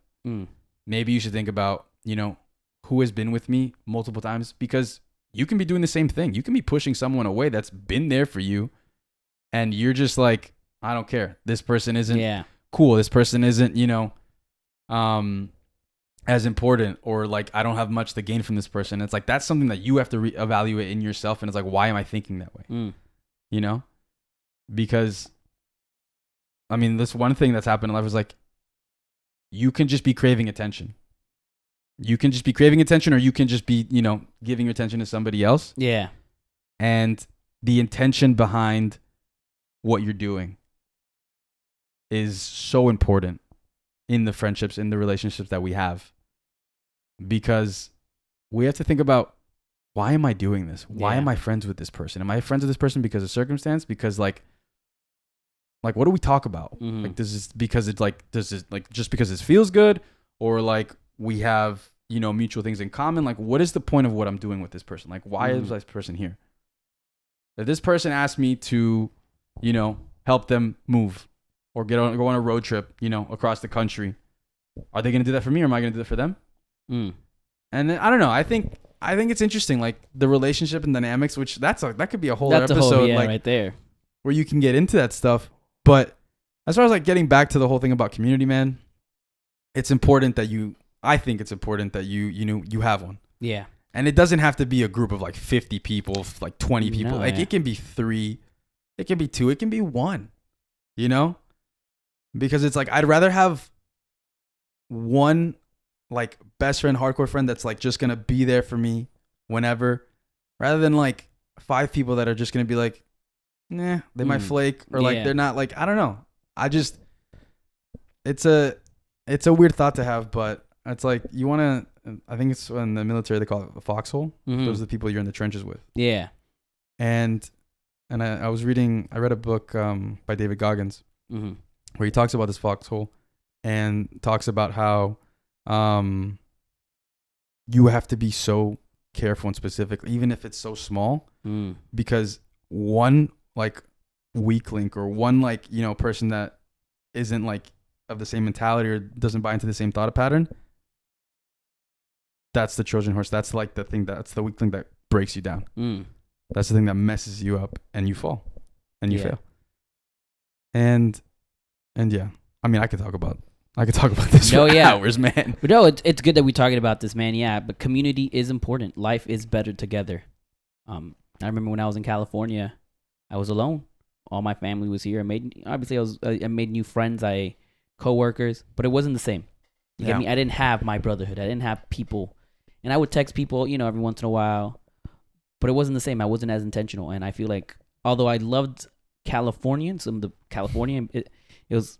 Maybe you should think about, who has been with me multiple times, because you can be doing the same thing. You can be pushing someone away that's been there for you. And you're just like, I don't care. This person isn't cool. This person isn't, as important, or like I don't have much to gain from this person. It's like that's something that you have to reevaluate in yourself, and it's like, why am I thinking that way? Because I mean, this one thing that's happened in life is like, you can just be craving attention. You can just be craving attention, or you can just be, giving your attention to somebody else. Yeah. And the intention behind what you're doing is so important in the friendships, in the relationships that we have, because we have to think about, why am I doing this? Why am I friends with this person? Am I friends with this person because of circumstance? Because like like, what do we talk about? Mm-hmm. Like, does this just because it feels good, or like we have, you know, mutual things in common? Like, what is the point of what I'm doing with this person? Like, why is this person here? If this person asked me to, you know, help them move or go on a road trip, you know, across the country, are they going to do that for me, or am I going to do that for them? And then I don't know. I think it's interesting, like the relationship and dynamics, which that could be a whole episode, like right there, where you can get into that stuff. But as far as like getting back to the whole thing about community, man, it's important that I think it's important that you have one. Yeah. And it doesn't have to be a group of like 50 people, like 20 people. Like it can be 3, it can be 2, it can be 1, you know? Because it's like, I'd rather have one like best friend, hardcore friend that's like just going to be there for me whenever, rather than like 5 people that are just going to be like, nah, they might flake, or like they're not, like, I don't know. It's a weird thought to have, but it's like, you want to, I think it's in the military, they call it a foxhole. Mm-hmm. Those are the people you're in the trenches with. Yeah. And I read a book by David Goggins, mm-hmm. where he talks about this foxhole and talks about how you have to be so careful and specific, even if it's so small, because one like weak link, or one like, you know, person that isn't like of the same mentality or doesn't buy into the same thought pattern, that's the Trojan horse. That's like the thing, that's the weak link that breaks you down. That's the thing that messes you up and you fall and you fail. And yeah, I mean, I could talk about this for hours, man. But no, it's good that we're talking about this, man. Yeah, but community is important. Life is better together. I remember when I was in California, I was alone. All my family was here. I made new friends, coworkers, but it wasn't the same. You get me? I didn't have my brotherhood. I didn't have people, and I would text people, you know, every once in a while, but it wasn't the same. I wasn't as intentional, and I feel like although I loved California,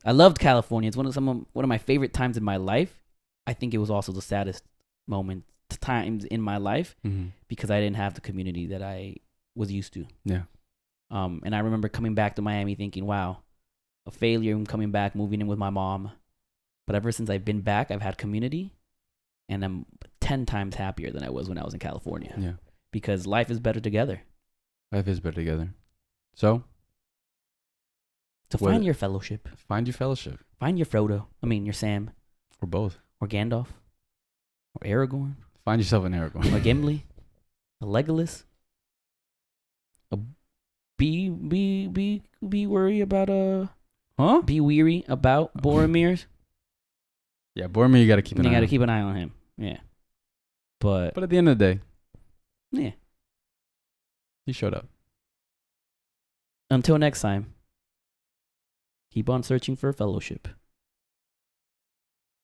I loved California. It's one of my favorite times in my life. I think it was also the saddest times in my life, mm-hmm. because I didn't have the community that I was used to. Yeah. And I remember coming back to Miami thinking, wow, a failure, and coming back, moving in with my mom. But ever since I've been back, I've had community, and I'm 10 times happier than I was when I was in California. Yeah. Because life is better together. Life is better together. So find your fellowship. Find your fellowship. Find your Frodo. Your Sam. Or both. Or Gandalf. Or Aragorn. Find yourself an Aragorn. A Gimli. A Legolas. Be worried about Be weary about Boromir's. Yeah, Boromir, you got to keep an eye on. You got to keep an eye on him. Yeah. But at the end of the day, yeah, he showed up. Until next time, keep on searching for fellowship.